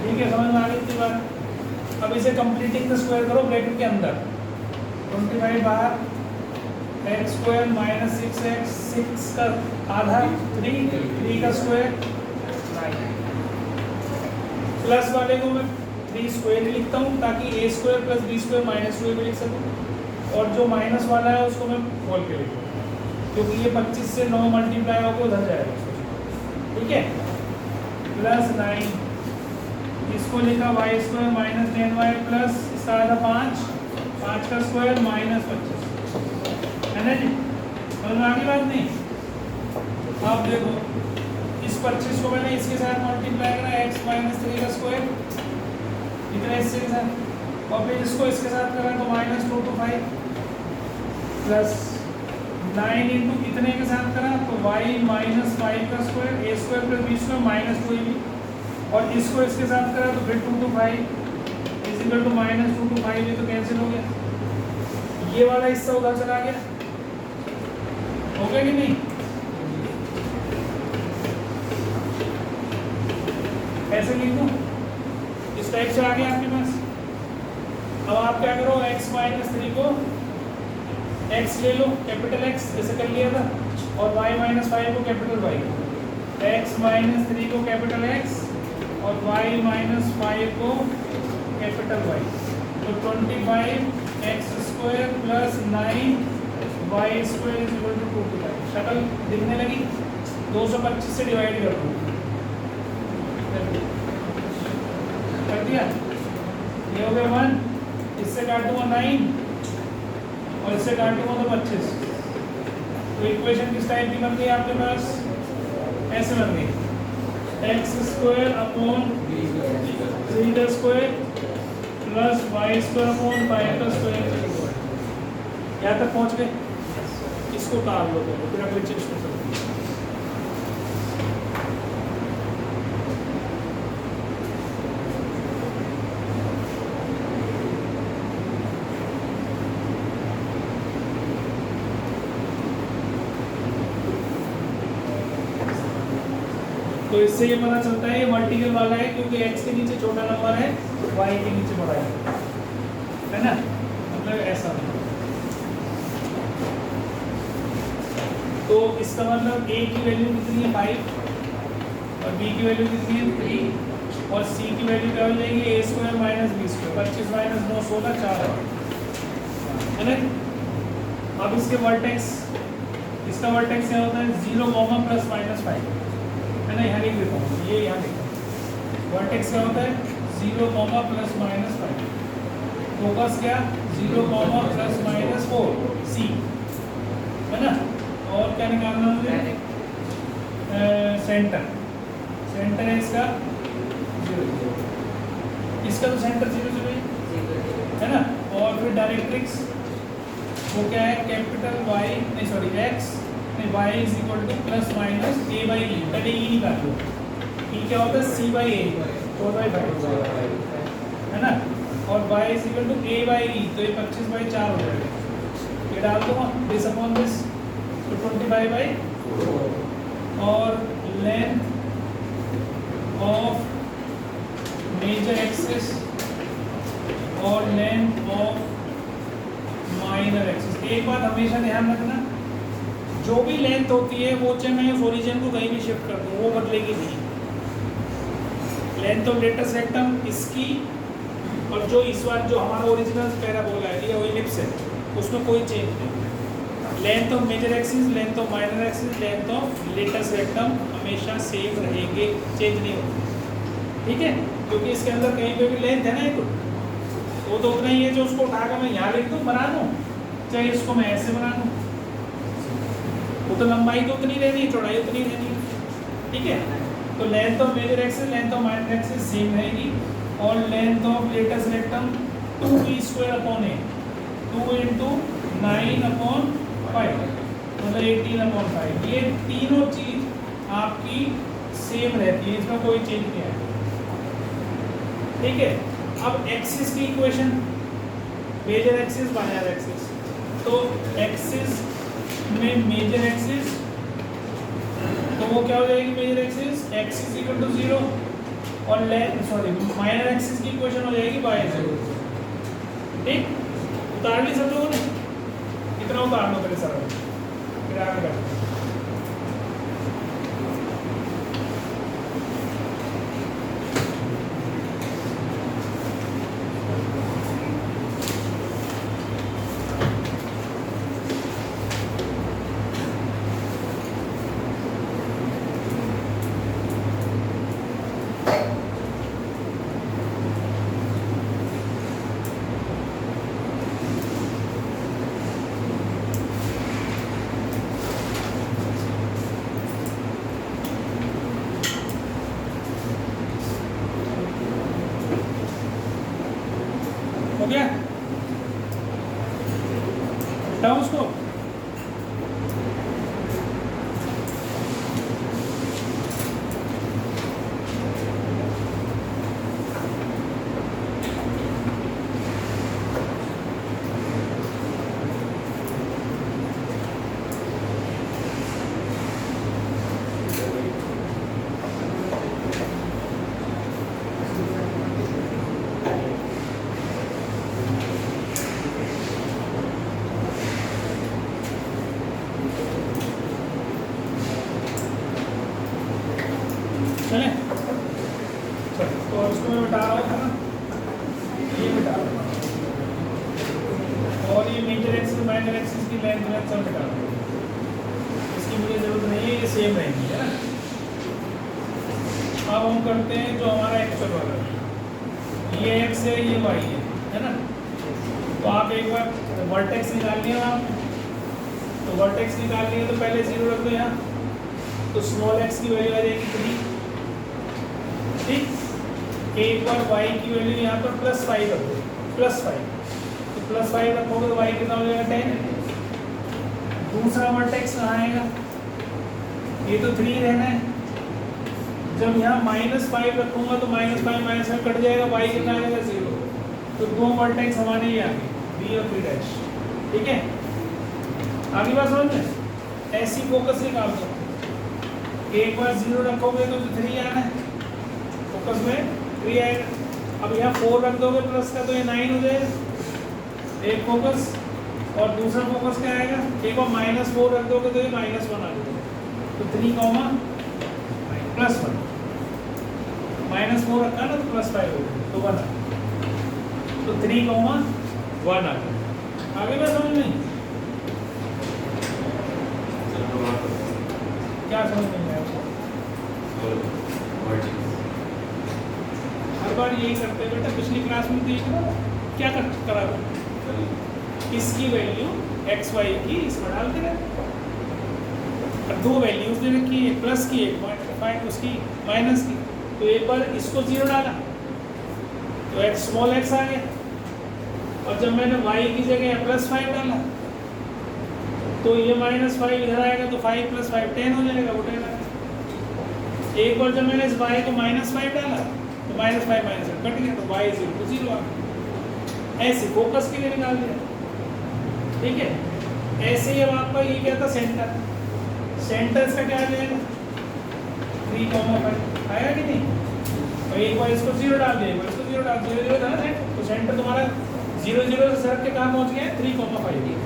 ठीक है, समझ में आ गई इतनी बात। अब इसे कंप्लीटिंग द स्क्वायर करो ब्रैकेट के अंदर, 25 बाहर एक्स स्क्वायर माइनस 6x, 6 का आधा 3, 3 का स्क्वायर 9। प्लस वाले को मैं 3 स्क्वायर लिखता हूँ ताकि a square plus b square minus 2 भी लिख सकूँ, और जो माइनस वाला है उसको मैं खोल के लिखूँ क्योंकि ये 25 से 9 मल्टीप्लाई होकर उधर जाएगा। ठीक है, प्लस 9, इसको लिखा Y square minus 10y plus इसका आधा 5, 5 का स्क्वायर माइनस 25, है ना जी? समझ में आगे बात नहीं? आप देखो इस 25 को मैंने इसके साथ मल्टीप्लाई करा x माइनस 3 का स्क्वायर इतना इसके साथ, और फिर इसको इसके साथ करा तो माइनस 2 to 5 प्लस 9 इंटू इतने के साथ करा तो y माइनस 5 का square a square plus b square minus 2ab, और इसको इसके साथ करा तो फिर 2 to 5 is equal to minus 2 to 5, ये तो कैंसिल हो गया, ये वाला हिस्सा उधर चला गया, हो गया कि नहीं? ऐसे लिख दूं, इस टाइप से आ गया आपके पास। अब आप क्या करो, x माइनस 3 को x ले लो कैपिटल X जैसे कर लिया था, और y माइनस 5 को कैपिटल Y, x माइनस 3 को कैपिटल X और y माइनस 5 को कैपिटल Y, तो 25x square plus 9y square is equal to 2 to 5। शक्ल दिखने लगी, 225 से डिवाइड कर दूँ, कर दिया, ये हो गया 1, इससे काटूंगा 9 और इससे काटूंगा तो 25, तो इक्वेशन किस टाइप की बन गई आपके पास? ऐसे बन गई, एक्स स्क्वायर अपॉन 3 का square plus y square upon 5 का स्क्वायर। यहाँ तक पहुँच गए, इसको टाल लो तो फिर अगले चीज को करो। तो इससे ये पता चलता है ये वर्टिकल वाला है क्योंकि x के नीचे छोटा नंबर है, y के नीचे बड़ा है ना, मतलब ऐसा। तो इसका मतलब a की वैल्यू कितनी है 5, और b की वैल्यू कितनी है 3, और c की वैल्यू क्या हो जाएगी a square minus b square, 25 minus 9 16 4 है ना। अब इसके वर्टेक्स, इसका वर्टेक्स क्या होता है 0, प्लस माइनस 5 है ना, यहाँ लिख देता हूँ, ये यहाँ लिखा वर्टेक्स क्या होता है 0, प्लस माइनस 5, फोकस क्या 0, प्लस माइनस 4 सी, है ना। और क्या निकालना मुझे, सेंटर, सेंटर है इसका 0, इसका तो सेंटर 0 है ना। और फिर डायरेक्ट्रिक्स वो क्या है कैपिटल Y, नहीं sorry x, y is equal to plus minus a by e, पहले ई निकाल लो, ई क्या होता है c बाई ए 4/5 है ना, और y is equal to a by e, तो ये 25/4 हो जाएगा, ये डाल दो दिस अपॉन दिस, तो 25/4, और लेंथ ऑफ मेजर एक्सिस और लेंथ ऑफ माइनर एक्सिस। एक बात हमेशा ध्यान रखना, जो भी लेंथ होती है वो चाहे मैं इस ओरिजिन को कहीं भी शिफ्ट कर दूँ वो बदलेगी नहीं। लेंथ ऑफ लेटेस्ट रेक्टम इसकी, और जो इस बार जो हमारा ओरिजिनल पैराबोला है या इलिप्स है उसमें कोई चेंज नहीं। Length of major axis, length of minor axis, length of latus rectum हमेशा सेम रहेंगे, चेंज नहीं होगी, ठीक है। क्योंकि इसके अंदर कहीं पे भी लेंथ है ना, एक वो तो उतना ही है जो उसको उठाकर मैं यहाँ लिख दूँ बना दूँ, चाहे इसको मैं ऐसे बना दूँ, वो तो लंबाई तो उतनी रहनी, चौड़ाई उतनी रहनी, ठीक है। तो length of major axis, length of minor axis same रहेगी, और length of latus rectum 2b² upon a, 2 into 9/5 मतलब 18/5, ये तीनों चीज आपकी सेम रहती है, इसमें कोई चेंज नहीं है, ठीक है। अब एक्सिस की equation, major axis minor axis, तो एक्सिस में मेजर एक्सिस तो वो क्या हो जाएगी major axis x is equal to 0, और सॉरी माइनर एक्सिस की इक्वेशन हो जाएगी y 0, ठीक। उतार ली सब लोगों ने, कितना उतार लो पहले सरल, फिर आगे करते हैं। हो गया हटाओ उसको। चले तो इसको मैं बता रहा था ना, ये बता रहा हूँ, और ये मेजर एक्सिस माइनर एक्सिस की लेंथ में सब बता रहा हूँ, इसकी मुझे जरूरत नहीं है, ये सेम रहेंगी है ना। अब हम करते हैं जो हमारा एक्चुअल वाला है, ये एक्स है ये वाई है ना। तो आप एक बार वर्टेक्स निकाल लिया आप, तो वर्टेक्स निकाल लिया तो पहले 0 रख दो यहाँ, तो स्मॉल एक्स की वैल्यू आ जाएगी 3, ठीक। एक बार y की वैल्यू यहाँ पर +5 रख दो, +5, तो +5 रखोगे तो y कितना हो जाएगा 10। दूसरा वर्टेक्स कहाँ आएगा, ये तो 3 रहना है, जब यहाँ -5 रखूंगा तो -5 कट जाएगा, y कितना आ जाएगा 0। तो दो वर्टेक्स हमारे ये आ गए B और B', ठीक है। आगे बात समझ में, ऐसी फोकस निकाल दो, एक बार 0 रखोगे तो 3 आना है, फोकस में 3 आएगा। अब यहाँ 4 रख दोगे प्लस का तो ये 9 हो जाएगा एक फोकस, और दूसरा फोकस क्या आएगा, एक और -4 रख दोगे तो ये -1 आ जाएगा। तो 3, +1, -4 रखा ना तो +5 हो गया तो 1 आ गया, तो 3, 1 आ गया। आगे बात समझ नहीं, क्या समझ नहीं आया आपको? हर बार यही करते हैं बेटा, पिछली क्लास में देखो क्या करा था, इसकी वैल्यू एक्स वाई की इसमें डालते रहे, दो वैल्यूज दे रखी है, प्लस की एक पॉइंट उसकी माइनस की, तो एक बार इसको 0 डाला तो एक्स स्मॉल एक्स आ गया, और जब मैंने y की जगह +5 डाला तो ये -5 इधर आएगा तो 5 + 5 10 हो जाएगा, वो 10 आएगा। एक बार जब मैंने इस y को -5 डाला तो -5 कट गया तो y 0 to 0 आ गया। ऐसे फोकस के लिए निकाल दिया, ठीक है। ऐसे ही अब आपका ये क्या था, सेंटर, सेंटर इसका क्या आ जाएगा 3, 5 आएगा कि नहीं। तो एक बार इसको 0 डाल दिया, एक बार इसको 0 डाल दिया, 0 था ना सेंटर, तो सेंटर तुम्हारा 0 0 से सरक के कहाँ पहुँच गया है 3, 5।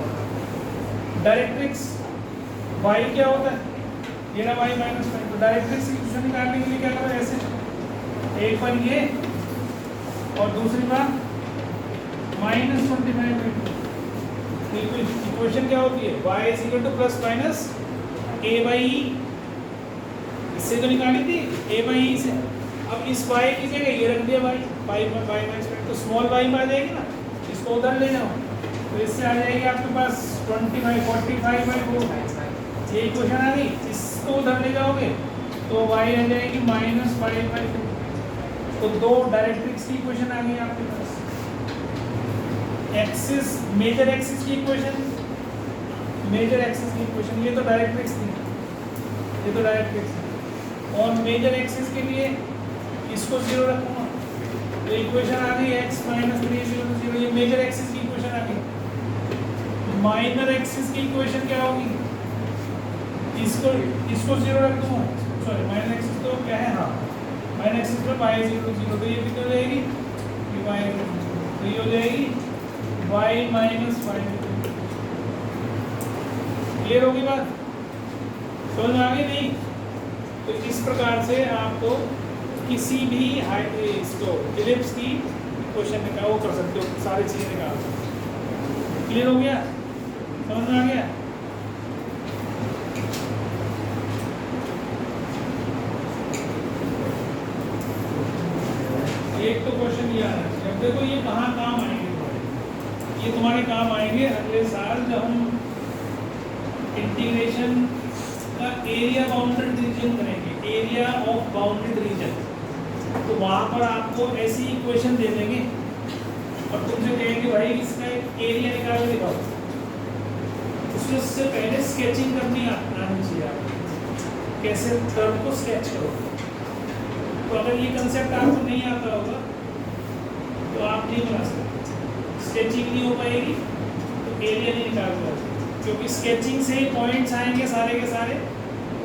डायरेक्ट्रिक्स y क्या होता है, ये ना y -5, तो डायरेक्ट्रिक्स की इक्वेशन निकालने के लिए क्या करो, ऐसे एक बार ये और दूसरी बार -25। इक्वेशन क्या होती है, y = +- a/e, इससे तो निकाली थी a/e से। अब इस y की जगह ये रख दिया y तो स्मॉल y में आ जाएगी ना, इसको उधर ले जाओ तो इससे आ जाएगी आपके पास 25/4 ये इक्वेशन आ गई, इसको उधर ले जाओगे तो y आ जाएगी -5/2। तो दो डायरेक्ट्रिक्स की इक्वेशन आ गई आपके पास। एक्सिस, मेजर एक्सिस की इक्वेशन, मेजर एक्सिस की इक्वेशन, ये तो डायरेक्ट्रिक्स थी, ये तो डायरेक्ट्रिक्स, और मेजर एक्सिस के लिए इसको 0 रखूंगा तो इक्वेशन आ गई x - 3 0 0, ये मेजर एक्सिस की इक्वेशन आ गई। माइनर एक्सिस की इक्वेशन क्या होगी, इसको 0 रख दूंगा, सॉरी माइनर एक्सिस तो क्या है, हाँ माइनर एक्सिस पर y 0 0, तो ये कितनी हो जाएगी, ये y 0, तो ये हो जाएगी y - 5। क्लियर होगी बात? समझ में आ गई नहीं? तो इस प्रकार से आपको किसी भी इलिप्स की क्वेश्चन निकाल वो कर सकते हो, सारी चीज़ें निकाल सकते हो। क्लियर हो गया? समझ में आ गया? एक तो क्वेश्चन ये आ रहा है, अब देखो ये कहाँ काम आएंगे तुम्हारे, ये तुम्हारे काम आएंगे अगले साल जब हम इंटीग्रेशन का एरिया बाउंडेड रीजन करेंगे, एरिया ऑफ बाउंडेड रीजन। तो वहाँ पर आपको ऐसी इक्वेशन दे देंगे और तुमसे कहेंगे भाई इसका एरिया निकाल के दिखाओ। उससे पहले स्केचिंग करनी आनी चाहिए आपको, कैसे कर्व को स्केच करो। तो अगर ये कंसेप्ट आपको नहीं आता होगा तो आप नहीं बना सकते, स्केचिंग नहीं हो पाएगी तो एरिया नहीं निकाल पाओगे, क्योंकि स्केचिंग से ही पॉइंट्स आएंगे सारे के सारे,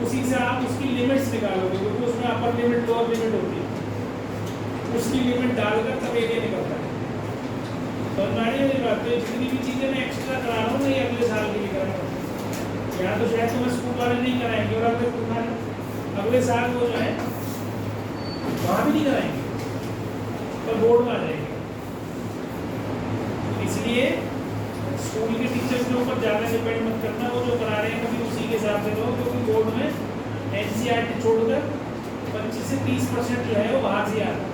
उसी से आप उसकी लिमिट्स निकालोगे, क्योंकि उसमें अपर लिमिट लोअर लिमिट होती है, उसकी लिमिट डालकर तब एरिया निकलता है। तो मेरी बात है, जितनी भी चीज़ें मैं एक्स्ट्रा करा रहा हूँ मैं अगले साल के लिए करा रहा हूँ, यहाँ तो शायद तुम्हें स्कूल वाले नहीं कराएंगे और अगले साल वो जो है वहाँ भी नहीं कराएंगे पर बोर्ड में आ जाएंगे। इसलिए स्कूल के टीचर्स के ऊपर ज़्यादा डिपेंड मत करना, वो जो करा रहे हैं कभी उसी के हिसाब से रहो, क्योंकि बोर्ड में एनसीईआरटी छोड़कर 25 से 30% जो है वो बाहर से आता है।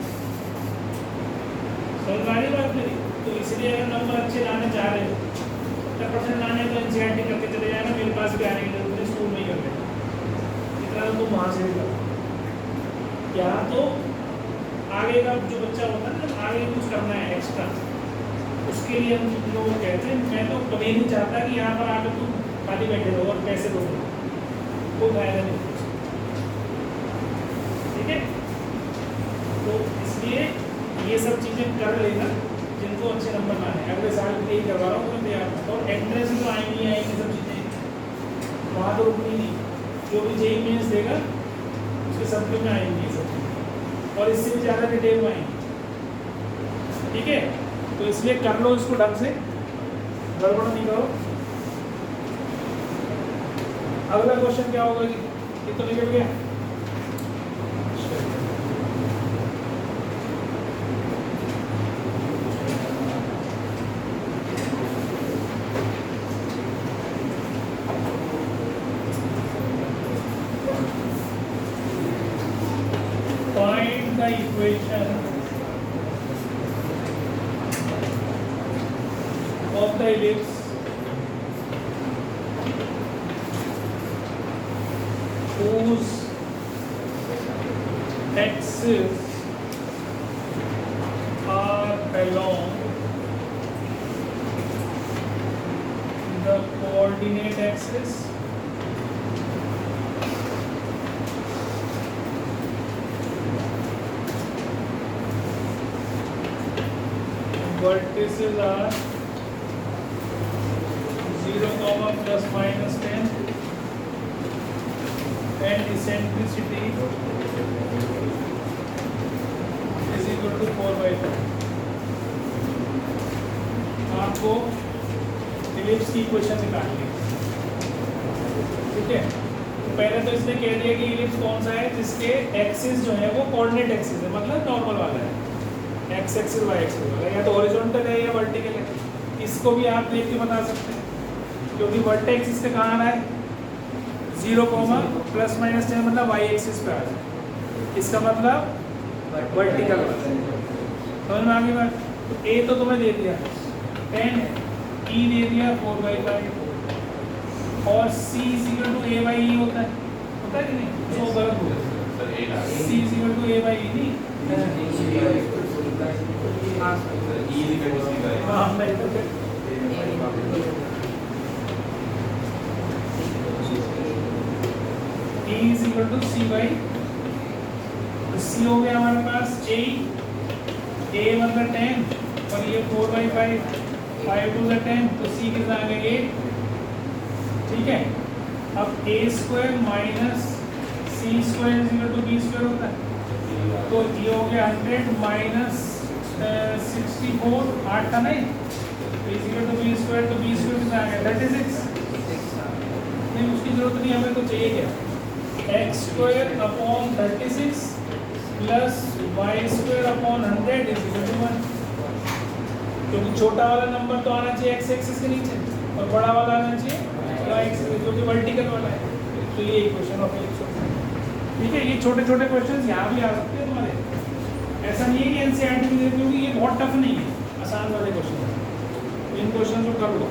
सरकारी बात मेरी, तो इसलिए अगर नंबर अच्छे लाने चाह रहे हो 70% लाने तो एनसीईआरटी करके चले जाना, मेरे पास भी आने की जरूरत है, स्कूल में ही कर लेना, इतना तो वहाँ से भी करो। या तो आगे का जो बच्चा होता है ना, आगे कुछ करना है एक्स्ट्रा, उसके लिए हम लोग कहते हैं, मैं तो कभी नहीं चाहता कि यहाँ पर आकर तुम खाली बैठे रहो और पैसे दो, कोई फायदा नहीं, ठीक है? तो इसलिए ये सब चीज़ें कर लेना जिनको अच्छे नंबर लाने हैं। अगले साल के लिए करवा रहा हूँ मैं तैयार, और एंट्रेंस तो आएंगी सब चीज़ें, वहाँ तो रुकनी नहीं, जो भी जेईई मेंस देगा उसके सब में आएंगी ये सब चीज़ें, और इससे भी ज़्यादा डिटेल में आएंगी, ठीक है? तो इसलिए कर लो इसको ढंग से, गड़बड़ नहीं करो। अगला क्वेश्चन क्या होगा? ये तो निकल गया। Find the equation of the ellipse whose axes are along the coordinate axis vertices are 0, plus minus 10 and eccentricity is equal to 4/5। आपको इलिप्स की इक्वेशन निकालनी है, ठीक है? तो पहले तो इसने कह दिया कि इलिप्स कौन सा है जिसके एक्सिस जो है वो कोऑर्डिनेट एक्सिस है, मतलब नॉर्मल वाला है, एक्स एक्सिस वाई एक्सिस वाला, या तो हॉरिजॉन्टल है या वर्टिकल है। इसको भी आप देख के बता सकते हैं, क्योंकि वर्टेक्स इससे कहाँ आ रहा है 0, plus minus 10 मतलब वाई एक्सिस पे आ रहा है, इसका मतलब वर्टिकल वाला। समझ में आ गई बात? तो ए तो तुम्हें दे दिया 10, ई दे दिया 4/5, और सी इक्वल टू ए बाई ई होता है कि नहीं? तो गलत हो गया, सी इक्वल टू ए बाई ई नहीं, E is equal to C by, तो C हो गया हमारे पास A मतलब 10 और ये 4/5, 5 to the 10, तो C कितना आ गया 8, ठीक है? अब A square minus C square is equal to B square होता है, तो ये हो गया 100 माइनस 64, 8 था नहीं, तो is equal to B square, तो B स्क्वायर कितना आ गया 36, नहीं, उसकी जरूरत नहीं, हमें तो चाहिए क्या, x square upon 36 plus y square upon 100 is equal to 1, क्योंकि छोटा वाला नंबर तो आना चाहिए एक्स एक्सिस के नीचे और बड़ा वाला आना चाहिए वाई एक्सिस, क्योंकि वर्टिकल वाला है। तो ये इक्वेशन ऑफ एलिप्स होता है। ठीक है, ये छोटे छोटे क्वेश्चंस यहाँ भी आ सकते हैं तुम्हारे, ऐसा नहीं है कि एनसीईआरटी में, क्योंकि ये बहुत टफ नहीं है, आसान वाले क्वेश्चन है, इन क्वेश्चन को कर लो।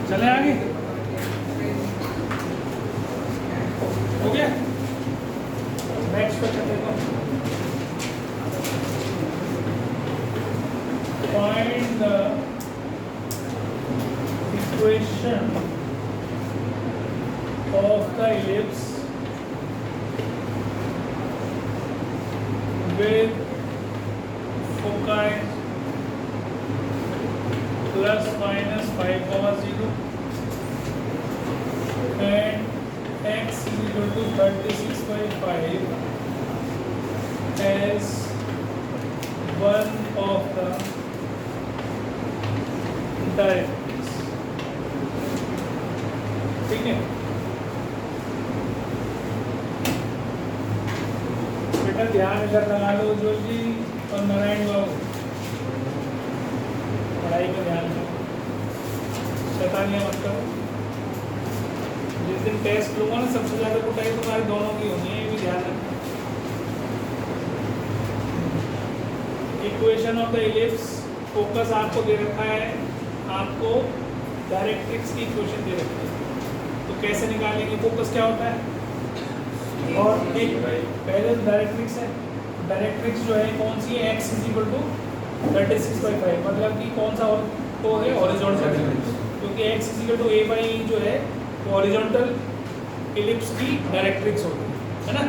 चले आगे, हो गया। नेक्स्ट क्वेश्चन देखो, find the equation of the ellipse with foci plus minus 5,0 and x is equal to 36/5 as one of the directions। ठीक है बेटा, ध्यान इधर लगा लो जो जी और नारायण बाबू, पढ़ाई पे ध्यान दो, शैतानियाँ मत करो। जिस दिन टेस्ट लूंगा ना, सबसे ज़्यादा कुटाई तुम्हारे दोनों की होनी है, ये भी ध्यान रखना। Equation of the ellipse, focus आपको दे रखा है, आपको डायरेक्ट्रिक्स की इक्वेशन दे रखी है, तो कैसे निकालेंगे फोकस क्या होता है। और एक पहले डायरेक्ट्रिक्स है, डायरेक्ट्रिक्स जो है कौन सी है, x इज इक्वल टू 36/5, मतलब कि कौन सा तो है हॉरिजॉन्टल, क्योंकि x is equal to a by e जो है वो हॉरिजॉन्टल इलिप्स की डायरेक्ट्रिक्स होती है ना।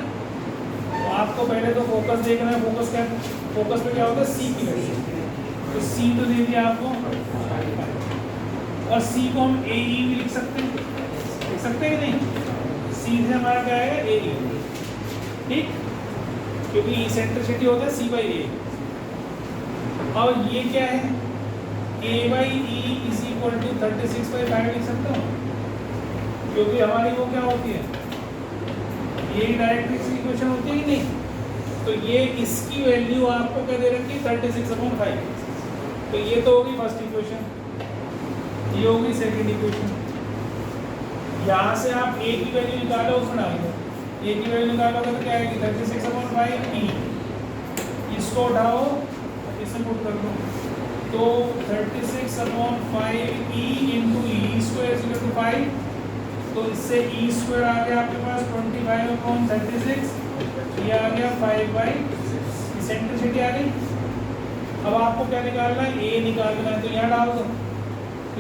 तो आपको पहले तो फोकस देखना है, फोकस क्या, फोकस पे क्या होता है, c की वैल्यू, तो c तो दे दिया आपको, और c को हम a e भी लिख सकते हैं कि नहीं, c से हमारा क्या आएगा a e, ठीक, क्योंकि इसेंट्रिसिटी होता है c बाई ए। और ये क्या है, a by e is equal to 36/5 लिख सकते हो, क्योंकि हमारी वो क्या होती है, ये डायरेक्ट्रिक्स की इक्वेशन होती है कि नहीं। तो ये इसकी वैल्यू आपको क्या दे रखी है, 36/5, तो ये तो होगी फर्स्ट इक्वेशन, ये होगी सेकंड इक्वेशन। यहाँ से आप a की वैल्यू निकालो, उसमें डाल दो, a की वैल्यू निकालोगे तो क्या आएगी, 36/5 e, इसको उठाओ, इसे पुट कर दो, तो 36/5 e into e square is equal to 5, तो इससे e स्क्वायर आ गया आपके पास 25/36, ये आ गया 5/6, इसेंट्रिसिटी आ गई। अब आपको क्या निकालना है, a निकालना है, तो यहाँ डाल दो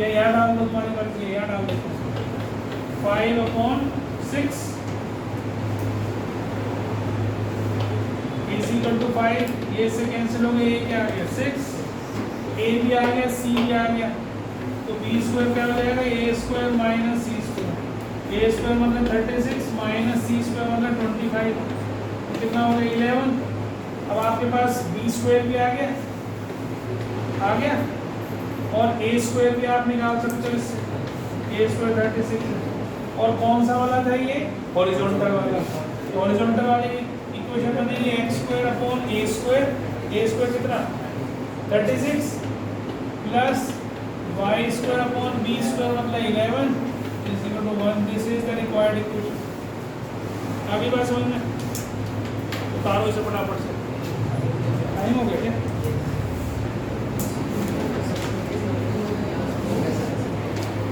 या यहाँ डाल दो, तुम्हारी मर्जी है, यहाँ डाल दो, 5/6 इज इक्वल टू 5, ये से कैंसिल हो गया, ये क्या आ गया 6, a भी आ गया, c भी आ गया, तो b स्क्वायर क्या हो जाएगा, a square minus c square, a square मतलब 36 माइनस c स्क्वायर मतलब 25, कितना हो गया 11। अब आपके पास b स्क्वायर भी आ गया, और a स्क्वायर भी आप निकाल सकते हो इससे, a स्क्वायर 36, और कौन सा वाला था ये, हॉरिजॉन्टल वाला, तो हॉरिजॉन्टल वाली इक्वेशन बनेगी x square upon a square कितना 36 plus y square upon b square मतलब 11 is equal to 1, this is the required equation. अभी बात समझ में, उतारो इसे फटाफट से, टाइम हो गया क्या।